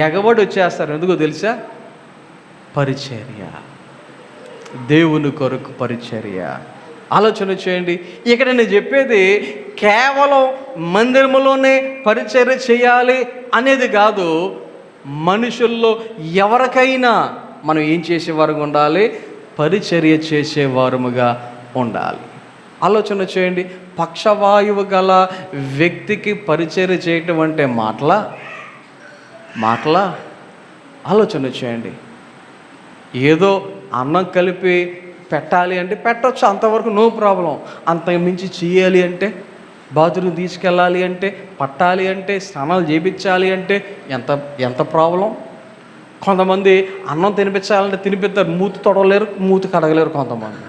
ఎగబడి వచ్చేస్తారు. ఎందుకో తెలుసా? పరిచర్య, దేవుని కొరకు పరిచర్య. ఆలోచన చేయండి. ఇక్కడ నేను చెప్పేది కేవలం మందిరములోనే పరిచర్య చేయాలి అనేది కాదు. మనుషుల్లో ఎవరికైనా మనం ఏం చేసేవారుగా ఉండాలి? పరిచర్య చేసేవారముగా ఉండాలి. ఆలోచన చేయండి. పక్షవాయువు గల వ్యక్తికి పరిచర్య చేయటం అంటే మాటలా? ఆలోచన చేయండి. ఏదో అన్నం కలిపి పెట్టాలి అంటే పెట్టవచ్చు, అంతవరకు నో ప్రాబ్లం. అంతకు మించి చేయాలి అంటే, బాత్రూమ్ తీసుకెళ్ళాలి అంటే, పట్టాలి అంటే, స్నానాలు చేయించాలి అంటే ఎంత ప్రాబ్లం. కొంతమంది అన్నం తినిపించాలంటే తినిపిస్తారు, మూతి తొడవలేరు, మూతి కడగలేరు కొంతమంది.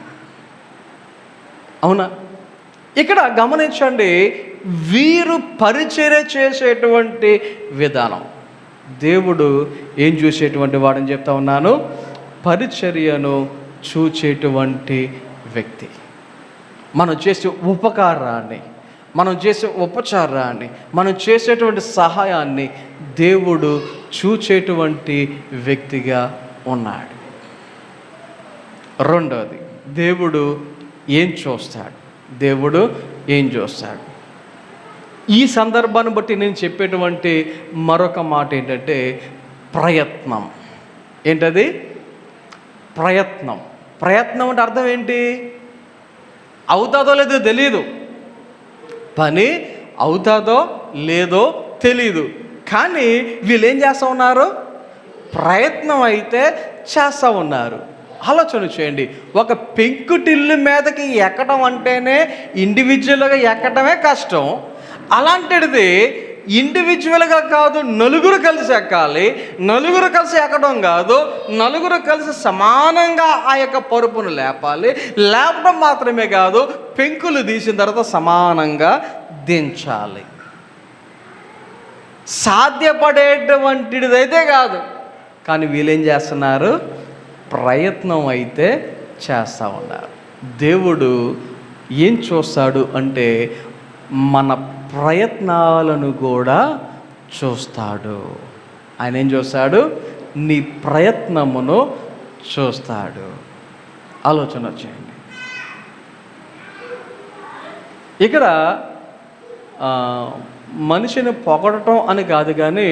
అవునా? ఇక్కడ గమనించండి, వీరు పరిచర్య చేసేటువంటి విధానం. దేవుడు ఏం చూసేటువంటి వాడని చెప్తా ఉన్నాను? పరిచర్యను చూచేటువంటి వ్యక్తి. మనం చేసే ఉపకారాన్ని, మనం చేసే ఉపచారాన్ని, మనం చేసేటువంటి సహాయాన్ని దేవుడు చూచేటువంటి వ్యక్తిగా ఉన్నాడు. రెండవది, దేవుడు ఏం చూస్తాడు? ఈ సందర్భాన్ని బట్టి నేను చెప్పేటువంటి మరొక మాట ఏంటంటే ప్రయత్నం. ఏంటది? ప్రయత్నం అంటే అర్థం ఏంటి? అవుతుందో లేదో తెలియదు, పని అవుతుందో లేదో తెలీదు, కానీ వీళ్ళు ఏం చేస్తూ ఉన్నారు? ప్రయత్నం అయితే చేస్తూ ఉన్నారు. ఆలోచన చేయండి. ఒక పెంకుటిల్లు మీదకి ఎక్కడం అంటేనే ఇండివిజువల్గా ఎక్కడమే కష్టం. అలాంటిది ఇండివిజువల్గా కాదు, నలుగురు కలిసి ఎక్కాలి. నలుగురు కలిసి ఎక్కడం కాదు, నలుగురు కలిసి సమానంగా ఆ యొక్క పరుపును లేపడం మాత్రమే కాదు, పెంకులు తీసిన తర్వాత సమానంగా దించాలి. సాధ్యపడేటువంటిదైతే కాదు, కానీ వీళ్ళేం చేస్తున్నారు? ప్రయత్నం అయితే చేస్తూ ఉన్నారు. దేవుడు ఏం చూస్తాడు అంటే మన ప్రయత్నాలను కూడా చూస్తాడు. ఆయన ఏం చూస్తాడు? నీ ప్రయత్నమును చూస్తాడు. ఆలోచన చేయండి. ఇక్కడ మనిషిని పొగడటం అని కాదు, కానీ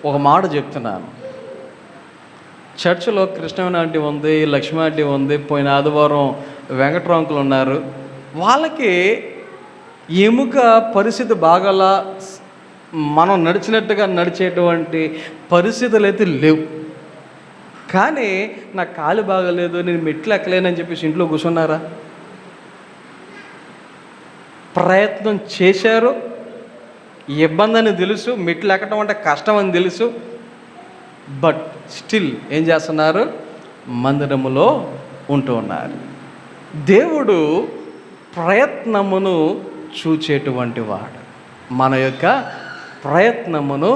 ఒక మాట చెప్తున్నాను. చర్చిలో కృష్ణవేణి ఆంటీ ఉంది, లక్ష్మీ ఆంటీ ఉంది, పోయిన ఆదివారం వెంకట్రాంకులు ఉన్నారు. వాళ్ళకి ఎముక పరిస్థితి బాగాలా, మనం నడిచినట్టుగా నడిచేటువంటి పరిస్థితులు అయితే లేవు. కానీ నాకు కాలు బాగలేదు, నేను మెట్లు ఎక్కలేనని చెప్పేసి ఇంట్లో కూర్చున్నారా? ప్రయత్నం చేశారు. ఇబ్బంది అని తెలుసు, మెట్లు ఎక్కడం అంటే కష్టం అని తెలుసు, బట్ స్టిల్ ఏం చేస్తున్నారు? మందిరములో ఉంటూ ఉన్నారు. దేవుడు ప్రయత్నమును చూచేటువంటి వాడు, మన యొక్క ప్రయత్నమును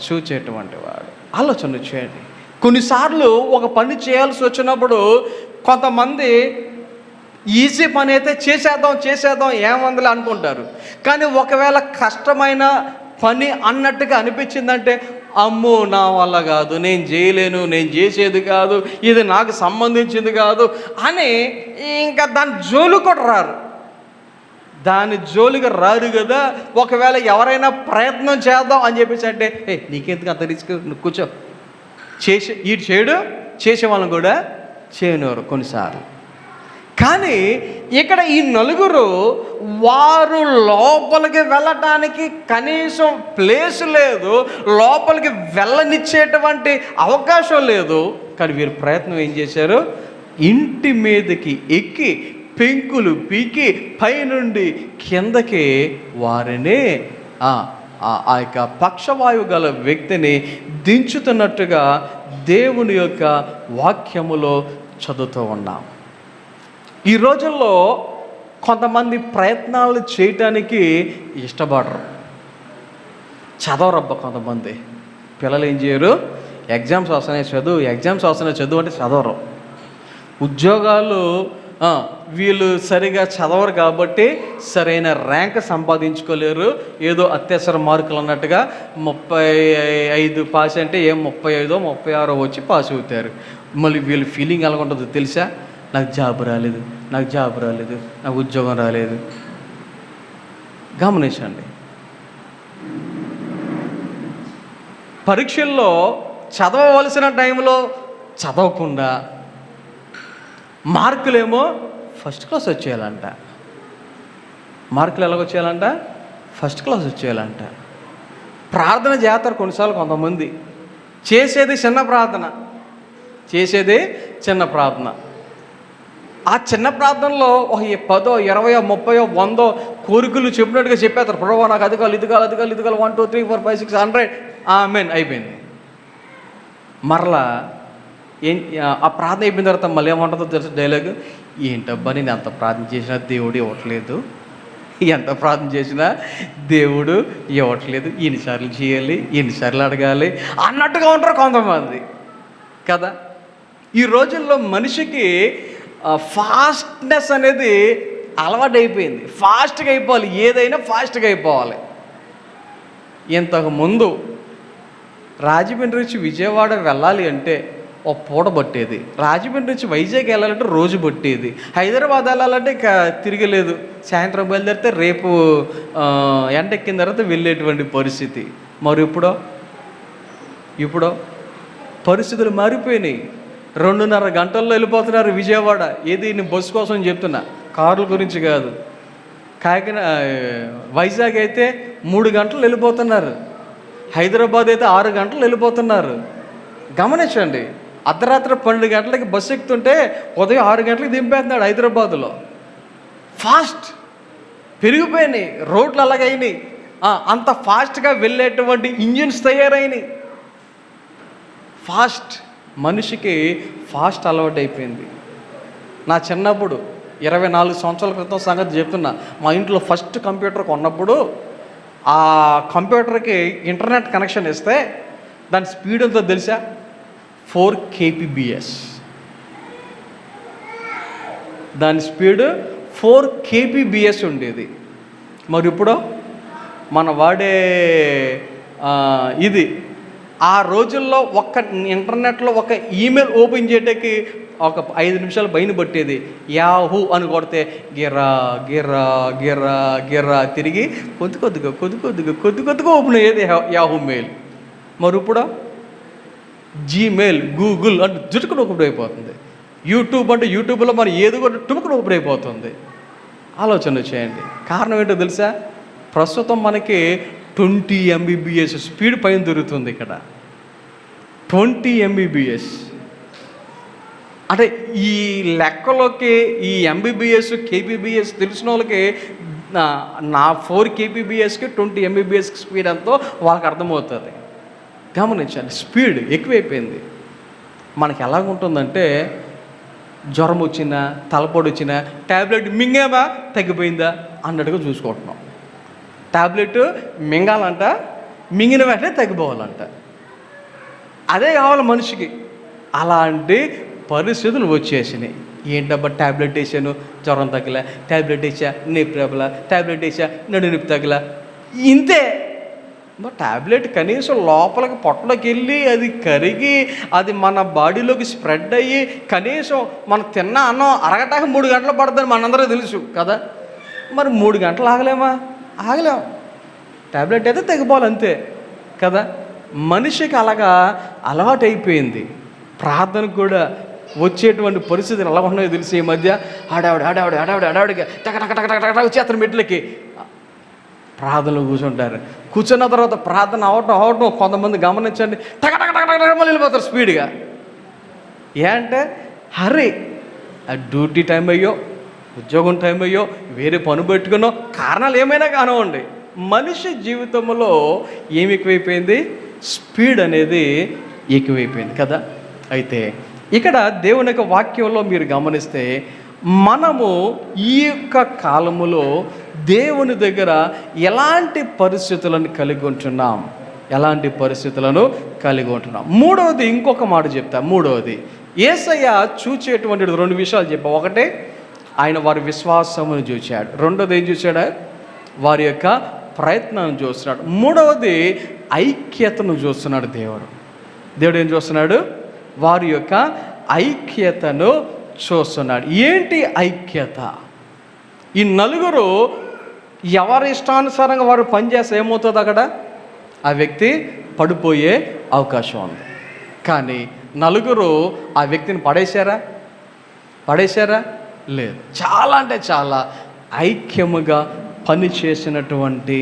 చూచేటువంటి వాడు. ఆలోచన చేయండి. కొన్నిసార్లు ఒక పని చేయాల్సి వచ్చినప్పుడు కొంతమంది ఈజీ పని అయితే చేసేద్దాం ఏమందులే అనుకుంటారు. కానీ ఒకవేళ కష్టమైన పని అన్నట్టుగా అనిపించిందంటే, అమ్మో నా వల్ల కాదు, నేను చేయలేను, నేను చేసేది కాదు, ఇది నాకు సంబంధించింది కాదు అని ఇంకా దాని జోలు కూడా రారు. దాని జోలికి రారు కదా. ఒకవేళ ఎవరైనా ప్రయత్నం చేద్దాం అని చెప్పేసి అంటే, నీకెందుకు అంత రిస్క్, నువ్వు కూర్చో, ఈడు చేయడు, చేసేవాళ్ళని కూడా చేయనివారు కొన్నిసార్లు. కానీ ఇక్కడ ఈ నలుగురు వారు లోపలికి వెళ్ళటానికి కనీసం ప్లేస్ లేదు, లోపలికి వెళ్ళనిచ్చేటువంటి అవకాశం లేదు. కానీ వీరు ప్రయత్నం ఏం చేశారు? ఇంటి మీదకి ఎక్కి పెంకులు పీకి పైనుండి కిందకి వారిని ఆ యొక్క పక్షవాయువు గల వ్యక్తిని దించుతున్నట్టుగా దేవుని యొక్క వాక్యములో చదువుతూ ఉన్నాం. ఈ రోజుల్లో కొంతమంది ప్రయత్నాలు చేయటానికి ఇష్టపడరు, చదవరబ్బా. కొంతమంది పిల్లలు ఏం చేయరు? ఎగ్జామ్స్ వస్తున్నాయి చదువు అంటే చదవరు. ఉద్యోగాలు వీళ్ళు సరిగా చదవరు కాబట్టి సరైన ర్యాంక్ సంపాదించుకోలేరు. ఏదో అత్యవసర మార్కులు అన్నట్టుగా 35 పాస్ అంటే 35, 36 వచ్చి పాస్ అవుతారు. మళ్ళీ వీళ్ళు ఫీలింగ్ ఎలా ఉంటుందో తెలుసా? నాకు జాబ్ రాలేదు, నాకు ఉద్యోగం రాలేదు. గమనించండి, పరీక్షల్లో చదవవలసిన టైంలో చదవకుండా మార్కులేమో ఫస్ట్ క్లాస్ వచ్చేయాలంట. మార్కులు ఎలాగొచ్చేయాలంట? First class వచ్చేయాలంట. ప్రార్థన చేస్తారు కొన్నిసార్లు కొంతమంది, చేసేది చిన్న ప్రార్థన. ఆ చిన్న ప్రార్థనలో 10, 20, 30, 100 కోరికలు చెప్పినట్టుగా చెప్పేస్తారు. ప్రభువా నాకు అది కావాలి, ఇది కావాలి, 1 2 3 4 5 6 100 ఆమేన్ అయిపోయింది. మరలా ఆ ప్రార్థన అయిపోయిన తర్వాత మళ్ళీ ఏమంటుందో తెలుసు డైలాగ్? ఏంటబ్బా నేను ఎంత ప్రార్థన చేసినా దేవుడు ఇవ్వట్లేదు, ఎంత ప్రార్థన చేసినా దేవుడు ఇవ్వట్లేదు, ఎన్నిసార్లు చేయాలి, ఎన్నిసార్లు అడగాలి అన్నట్టుగా ఉంటారు కొంతమంది కదా. ఈ రోజుల్లో మనిషికి ఫాస్ట్నెస్ అనేది అలవాటు అయిపోయింది. ఫాస్ట్గా అయిపోవాలి, ఏదైనా ఫాస్ట్గా అయిపోవాలి. ఇంతకుముందు రాజమండ్రి నుంచి విజయవాడ వెళ్ళాలి అంటే ఒక పూట పట్టేది, రాజమండ్రి నుంచి వైజాగ్ వెళ్ళాలంటే రోజు పట్టేది, హైదరాబాద్ వెళ్ళాలంటే ఇక తిరగలేదు, సాయంత్రం బయలుదేరితే రేపు ఎండ ఎక్కిన తర్వాత వెళ్ళేటువంటి పరిస్థితి. మరి ఇప్పుడు పరిస్థితులు మారిపోయినాయి. 2.5 గంటల్లో వెళ్ళిపోతున్నారు విజయవాడ. ఏది నేను బస్సు కోసం చెప్తున్నా, కార్ల గురించి కాదు. వైజాగ్ అయితే 3 గంటలు వెళ్ళిపోతున్నారు, హైదరాబాద్ అయితే 6 గంటలు వెళ్ళిపోతున్నారు. గమనించండి, అర్ధరాత్రి 12 గంటలకి బస్సు ఎక్కుతుంటే ఉదయం 6 గంటలకు దింపేస్తున్నాడు హైదరాబాదులో. ఫాస్ట్ పెరిగిపోయినాయి, రోడ్లు అలాగైనాయి, అంత ఫాస్ట్గా వెళ్ళేటువంటి ఇంజిన్స్ తయారైనాయి. మనిషికి ఫాస్ట్ అలవాటు అయిపోయింది. నా చిన్నప్పుడు 24 సంవత్సరాల క్రితం సంగతి చెప్తున్నా. మా ఇంట్లో ఫస్ట్ కంప్యూటర్ కొన్నప్పుడు ఆ కంప్యూటర్కి ఇంటర్నెట్ కనెక్షన్ ఇస్తే దాని స్పీడ్ ఎంతో తెలుసా? 4 kbps. దాని స్పీడ్ 4 kbps ఉండేది. మరి ఇప్పుడు మన వాడే ఇది ఆ రోజుల్లో ఒక్క ఇంటర్నెట్లో ఒక ఈమెయిల్ ఓపెన్ చేయడానికి ఒక 5 నిమిషాలు బయట పట్టేది. యాహూ అని కొడితే గిరా గిరా గిరా గిరా తిరిగి కొద్దిగా ఓపెన్ అయ్యేది యాహూ మెయిల్. మరి ఇప్పుడు జీమెయిల్, గూగుల్ అంటే జుట్టుకుని ఓపెన్ అయిపోతుంది. యూట్యూబ్ అంటే యూట్యూబ్లో మరి ఏది కూడా టుముకుని ఓపెన్ అయిపోతుంది. ఆలోచన చేయండి. కారణం ఏంటో తెలుసా? ప్రస్తుతం మనకి 20 MBPS స్పీడ్ పైన దొరుకుతుంది. ఇక్కడ 20 MBPS అంటే ఈ లెక్కలోకి ఈ MBPS kbps తెలిసిన వాళ్ళకి నా 4 kbpsకి 20 MBPS స్పీడ్ ఎంతో వాళ్ళకి అర్థమవుతుంది. గమనించండి, స్పీడ్ ఎక్కువైపోయింది. మనకి ఎలాగుంటుందంటే జ్వరం వచ్చినా తలపోటు వచ్చినా ట్యాబ్లెట్ మింగామా తగ్గిపోయిందా అన్నట్టుగా చూసుకుంటున్నాం. ట్యాబ్లెట్ మింగాలంట, మింగిన వెంటనే తగ్గిపోవాలంట. అదే కావాలి మనిషికి. అలాంటి పరిస్థితులు వచ్చేసినాయి. ఏంటబ్బా ట్యాబ్లెట్ వేసాను జ్వరం తగ్గలా, ట్యాబ్లెట్ వేసా నొప్పి తగ్గలా, ట్యాబ్లెట్ వేసా నడు నొప్పి తగ్గలా, ఇంతే. ట్యాబ్లెట్ కనీసం లోపలికి పొట్టలోకి వెళ్ళి అది కరిగి అది మన బాడీలోకి స్ప్రెడ్ అయ్యి కనీసం మనం తిన్న అన్నం అరగటానికి 3 గంటలు పడుతుందని మనందరూ తెలుసు కదా. మరి 3 గంటలు ఆగలేమా? ఆగలేం. ట్యాబ్లెట్ అయితే తెగిపోవాలి అంతే కదా. మనిషికి అలాగా అలవాటు అయిపోయింది. ప్రార్థనకు కూడా వచ్చేటువంటి పరిస్థితులు ఎలా ఉన్నాయో తెలిసి ఈ మధ్య హడావిడిగా వచ్చేస్తారు మెట్లకి ప్రార్థనలు కూర్చుంటారు. కూర్చున్న తర్వాత ప్రార్థన అవటం కొంతమంది గమనించండి మళ్ళీ వెళ్ళిపోతారు స్పీడ్గా. అంటే హరి డ్యూటీ టైం అయ్యో, ఉద్యోగం టైం అయ్యో, వేరే పని పెట్టుకున్నో, కారణాలు ఏమైనా కానివ్వండి, మనిషి జీవితంలో ఏమి ఎక్కువైపోయింది? స్పీడ్ అనేది ఎక్కువైపోయింది కదా. అయితే ఇక్కడ దేవుని యొక్క వాక్యంలో మీరు గమనిస్తే మనము ఈ యొక్క కాలములో దేవుని దగ్గర ఎలాంటి పరిస్థితులను కలిగి ఉంటున్నాం, మూడవది ఇంకొక మాట చెప్తా. మూడవది యేసయ్య చూచేటువంటి 2 విషయాలు చెప్పా. ఒకటే ఆయన వారి విశ్వాసమును చూశాడు, రెండోది ఏం చూశాడు? వారి యొక్క ప్రయత్నాన్ని చూస్తున్నాడు. మూడవది ఐక్యతను చూస్తున్నాడు. దేవుడు ఏం చూస్తున్నాడు? వారి యొక్క ఐక్యతను చూస్తున్నాడు. ఏంటి ఐక్యత? ఈ నలుగురు ఎవరి ఇష్టానుసారంగా వారు పనిచేస్తే ఏమవుతుంది? అక్కడ ఆ వ్యక్తి పడిపోయే అవకాశం ఉంది. కానీ నలుగురు ఆ వ్యక్తిని పడేశారా? లేదు. చాలా అంటే చాలా ఐక్యముగా పని చేసినటువంటి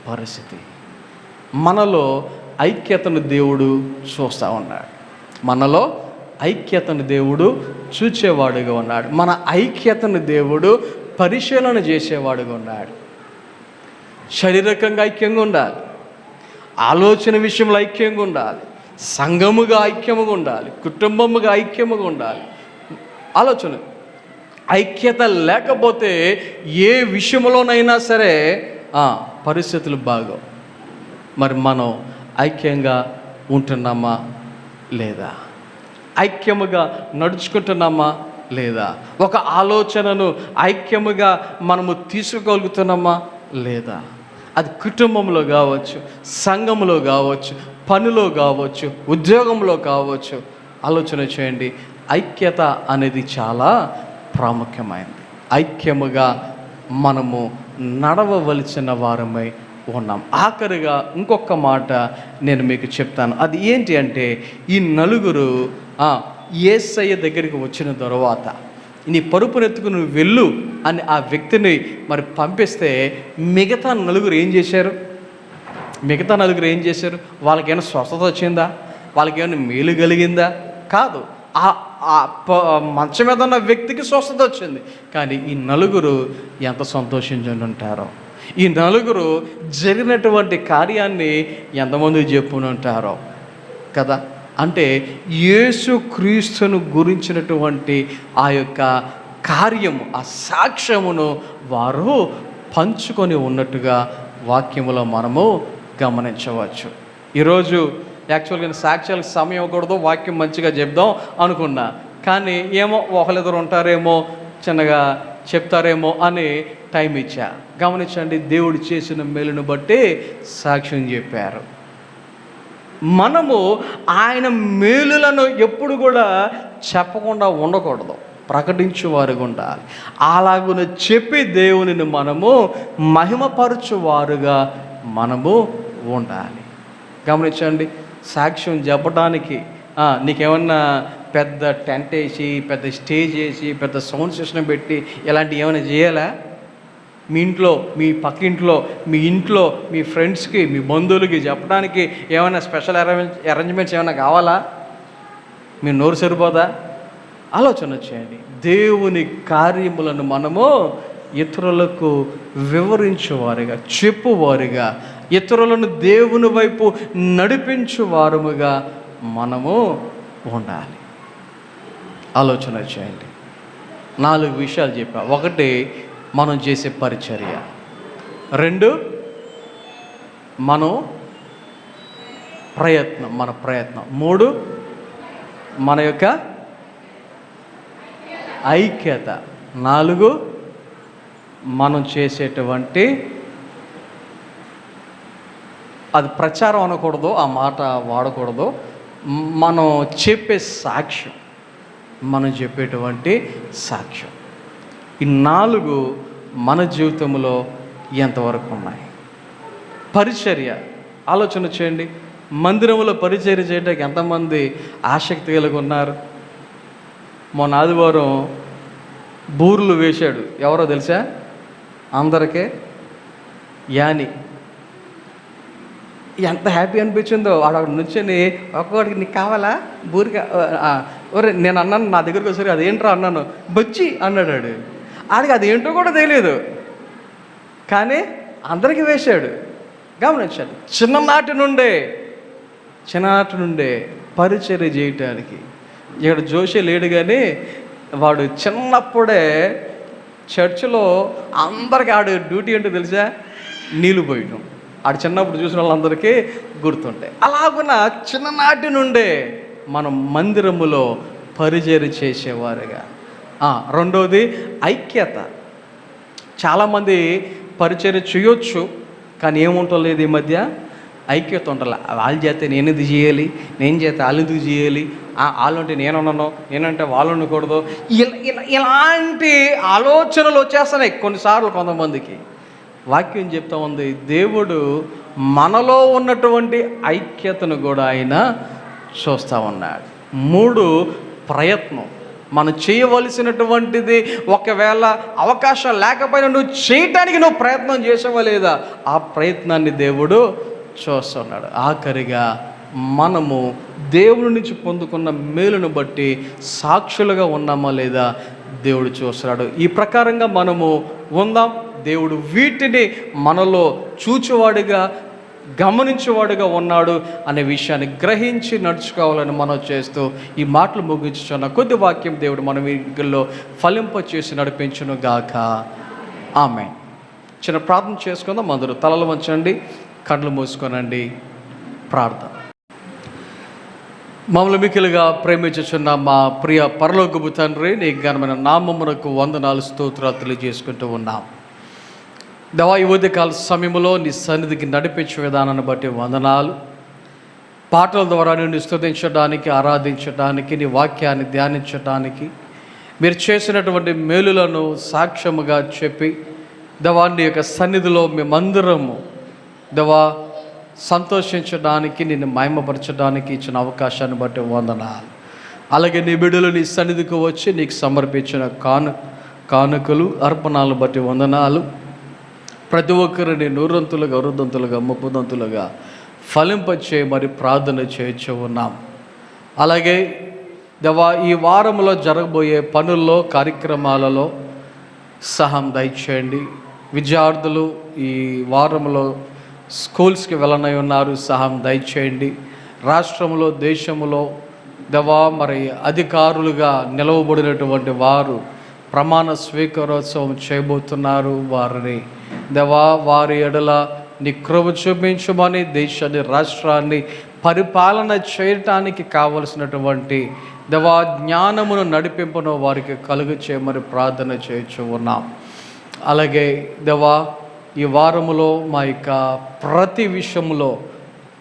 పరిస్థితి. మనలో ఐక్యతను దేవుడు చూస్తూ ఉన్నాడు. మనలో ఐక్యతను దేవుడు చూచేవాడుగా ఉన్నాడు. మన ఐక్యతను దేవుడు పరిశీలన చేసేవాడుగా ఉన్నాడు. శారీరకంగా ఐక్యంగా ఉండాలి, ఆలోచన విషయంలో ఐక్యంగా ఉండాలి, సంఘముగా ఐక్యముగా ఉండాలి, కుటుంబముగా ఐక్యముగా ఉండాలి. ఆలోచన ఐక్యత లేకపోతే ఏ విషయంలోనైనా సరే పరిస్థితులు బాగోవు. మరి మనం ఐక్యంగా ఉంటున్నామా లేదా? ఐక్యముగా నడుచుకుంటున్నామా లేదా? ఒక ఆలోచనను ఐక్యముగా మనము తీసుకోగలుగుతున్నామా లేదా? అది కుటుంబంలో కావచ్చు, సంఘంలో కావచ్చు, పనిలో కావచ్చు, ఉద్యోగంలో కావచ్చు. ఆలోచన చేయండి. ఐక్యత అనేది చాలా ప్రాముఖ్యమైనది. ఐక్యముగా మనము నడవవలసిన వారమై ఉన్నాం. ఆఖరిగా ఇంకొక మాట నేను మీకు చెప్తాను. అది ఏంటి అంటే, ఈ నలుగురు యేసయ్య దగ్గరికి వచ్చిన తర్వాత నీ పరుపునెత్తుకు నువ్వు వెళ్ళు అని ఆ వ్యక్తిని మరి పంపిస్తే మిగతా నలుగురు ఏం చేశారు? వాళ్ళకేమైనా స్వస్థత వచ్చిందా? వాళ్ళకేమైనా మేలు కలిగిందా? కాదు. మంచం మీద ఉన్న వ్యక్తికి స్వస్థత వచ్చింది. కానీ ఈ నలుగురు ఎంత సంతోషించి ఉంటారో, ఈ నలుగురు జరిగినటువంటి కార్యాన్ని ఎంతమంది చెప్పుని ఉంటారో కదా. అంటే యేసుక్రీస్తును గురించినటువంటి ఆ యొక్క కార్యము, ఆ సాక్ష్యమును వారు పంచుకొని ఉన్నట్టుగా వాక్యములో మనము గమనించవచ్చు. ఈరోజు యాక్చువల్గా సాక్ష్యాలకు సమయం ఇవ్వకూడదు, వాక్యం మంచిగా చెప్దాం అనుకున్నా. కానీ ఏమో ఒకరిద్దరు ఉంటారేమో, చిన్నగా చెప్తారేమో అని టైం ఇచ్చా. గమనించండి, దేవుడు చేసిన మేలును బట్టి సాక్ష్యం చెప్పారు. మనము ఆయన మేలులను ఎప్పుడు కూడా చెప్పకుండా ఉండకూడదు, ప్రకటించువారుగా ఉండాలి. అలాగున చెప్పి దేవునిని మనము మహిమపరచువారుగా మనము ఉండాలి. గమనించండి, సాక్ష్యం చెప్పడానికి నీకేమన్నా పెద్ద టెంట్ వేసి, పెద్ద స్టేజ్ వేసి, పెద్ద సౌండ్ సిస్టమ్ పెట్టి ఇలాంటివి ఏమైనా చేయాలా? మీ ఇంట్లో, మీ పక్కింట్లో, మీ ఇంట్లో, మీ ఫ్రెండ్స్కి, మీ బంధువులకి చెప్పడానికి ఏమైనా స్పెషల్ అరేంజ్మెంట్స్ ఏమైనా కావాలా? మీ నోరు సరిపోదా? ఆలోచన చేయండి. దేవుని కార్యములను మనము ఇతరులకు వివరించువారుగా, చెప్పువారుగా, ఇతరులను దేవుని వైపు నడిపించువారుగా మనము ఉండాలి. ఆలోచన చేయండి. 4 విషయాలు చెప్పా. 1, మనం చేసే పరిచర్య. 2, మన ప్రయత్నం. 3, మన యొక్క ఐక్యత. 4 మనం చేసేటువంటి, అది ప్రచారం అనకూడదు, ఆ మాట వాడకూడదు, మనం చెప్పే సాక్ష్యం, మనం చెప్పేటువంటి సాక్ష్యం. ఈ 4 మన జీవితంలో ఎంతవరకు ఉన్నాయి? పరిచర్య ఆలోచన చేయండి. మందిరంలో పరిచర్య చేయడానికి ఎంతమంది ఆసక్తి కలిగి ఉన్నారు? మొన్న ఆదివారం బూర్లు వేశాడు, ఎవరో తెలుసా? అందరికీ యాని. ఎంత హ్యాపీ అనిపించిందో. ఆడ నుంచొని ఒక్కొక్కడికి నీకు కావాలా బూరిగా, ఒరే నేను అన్నాను, నా దగ్గరికి వచ్చారు, అదేంట్రా అన్నాను, బజ్జి అన్నాడు. ఆడికి అదేంటో కూడా తెలియదు, కానీ అందరికీ వేశాడు. గమనించాడు. చిన్ననాటి నుండే పరిచర్య చేయటానికి. ఇక్కడ జోషి లేడు, కానీ వాడు చిన్నప్పుడే చర్చిలో అందరికీ ఆడు డ్యూటీ ఏంటో తెలుసా? నీళ్ళు పోయటం. ఆడు చిన్నప్పుడు చూసిన వాళ్ళందరికీ గుర్తుంటాయి. అలాగున చిన్ననాటి నుండే మనం మందిరములో పరిచర్య చేసేవారుగా. రెండవది ఐక్యత. చాలామంది పరిచర్య చేయొచ్చు, కానీ ఏముంటలేదు ఈ మధ్య ఐక్యత ఉండాలి. వాళ్ళ చేస్తే నేను ఇది చేయాలి, నేను చేస్తే వాళ్ళు ఎందుకు చేయాలి, వాళ్ళంటే నేనున్నాను, నేనంటే వాళ్ళు ఉండకూడదు, ఇలాంటి ఆలోచనలు వచ్చేస్తున్నాయి కొన్నిసార్లు కొంతమందికి. వాక్యం చెప్తా ఉంది, దేవుడు మనలో ఉన్నటువంటి ఐక్యతను కూడా ఆయన చూస్తూ ఉన్నాడు. 3 ప్రయత్నం. మనం చేయవలసినటువంటిది, ఒకవేళ అవకాశం లేకపోయినా నువ్వు చేయటానికి నువ్వు ప్రయత్నం చేసావా లేదా, ఆ ప్రయత్నాన్ని దేవుడు చూస్తున్నాడు. ఆఖరిగా మనము దేవుడి నుంచి పొందుకున్న మేలును బట్టి సాక్షులుగా ఉన్నామా లేదా దేవుడు చూస్తున్నాడు. ఈ ప్రకారంగా మనము ఉందాం. దేవుడు వీటిని మనలో చూచువాడిగా, గమనించేవాడుగా ఉన్నాడు అనే విషయాన్ని గ్రహించి నడుచుకోవాలని మనం చేస్తూ ఈ మాటలు ముగించుచున్న కొద్ది వాక్యం దేవుడు మన వీటిల్లో ఫలింప చేసి నడిపించును గాక. ఆమేన్. చిన్న ప్రార్థన చేసుకుందాం. అందరూ తలలు వంచండి, కళ్ళు మూసుకోనండి. ప్రార్థన. మమ్మల్ని మిక్కిలుగా ప్రేమించుచున్న మా ప్రియ పరలోకపు తండ్రి, నీ ఘనమైన నామమునకు వందనాలు, స్తోత్రాలు తెలియజేసుకుంటూ ఉన్నాం. దేవా, ఈ ఉదయకాల సమయంలో నీ సన్నిధికి నడిపించే విధానాన్ని బట్టి వందనాలు. పాటల ద్వారా నిన్ను స్తుతించడానికి, ఆరాధించడానికి, నీ వాక్యాన్ని ధ్యానించడానికి, మీరు చేసినటువంటి మేలులను సాక్ష్యముగా చెప్పి దేవా నీ యొక్క సన్నిధిలో మేమందరము దేవా సంతోషించడానికి, నిన్ను మహిమపరచడానికి ఇచ్చిన అవకాశాన్ని బట్టి వందనాలు. అలాగే నీ బిడ్డలు నీ సన్నిధికి వచ్చి నీకు సమర్పించిన కానుకలు, అర్పణాలను బట్టి వందనాలు. ప్రతి ఒక్కరిని 100ంతులుగా, 60ంతులుగా, 30ంతులుగా ఫలింపచే మరి ప్రార్థన చేయొచ్చు ఉన్నాం. అలాగే దేవా ఈ వారంలో జరగబోయే పనుల్లో, కార్యక్రమాలలో సహాయం దయచేయండి. విద్యార్థులు ఈ వారంలో స్కూల్స్కి వెళ్ళనై ఉన్నారు, సహాయం దయచేయండి. రాష్ట్రంలో, దేశంలో దేవా మరి అధికారులుగా నిలవబడినటువంటి వారు ప్రమాణ స్వీకారోత్సవం చేయబోతున్నారు. వారిని దేవా వారి ఎడల నీ కృప చూపించమని, దేశాన్ని, రాష్ట్రాన్ని పరిపాలన చేయటానికి కావలసినటువంటి దేవా జ్ఞానమును, నడిపింపును వారికి కలుగు చేయమని ప్రార్థన చేయొచ్చు ఉన్నాం. అలాగే దేవా ఈ వారములో మా యొక్క ప్రతి విషయంలో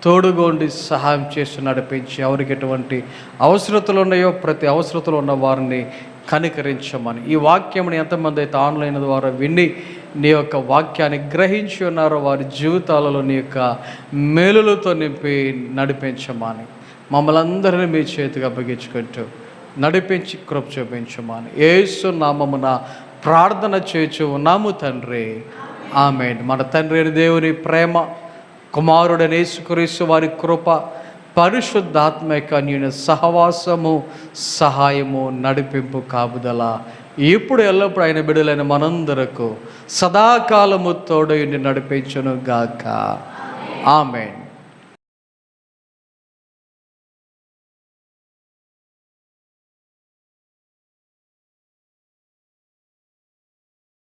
తోడుగోండి, సహాయం చేసి నడిపించి, ఎవరికి ఎటువంటి అవసరతలు ఉన్నాయో ప్రతి అవసరతలు ఉన్న వారిని కనికరించమని, ఈ వాక్యముని ఎంతమంది అయితే ఆన్లైన్ ద్వారా విని నీ యొక్క వాక్యాన్ని గ్రహించి ఉన్నారో వారి జీవితాలలో నీ యొక్క మేలులతో నింపి నడిపించమని, మమ్మల్ని అందరినీ మీ చేతికి అప్పగించుకుంటూ నడిపించి కృప చూపించమని యేసు నామమున ప్రార్థన చేయుచు ఉన్నాము తండ్రి. ఆమేన్. మన తండ్రి అయిన దేవుని ప్రేమ, కుమారుడైన యేసుక్రీస్తు వారి కృప, పరిశుద్ధాత్మ యొక్క అన్యోన్య సహవాసము, సహాయము, నడిపింపు, కాపుదల ఇప్పుడు ఎల్లప్పుడు ఆయన బిడ్డలైన మనందరకు సదాకాలము తోడయుండి నడిపించును గాక. ఆమేన్.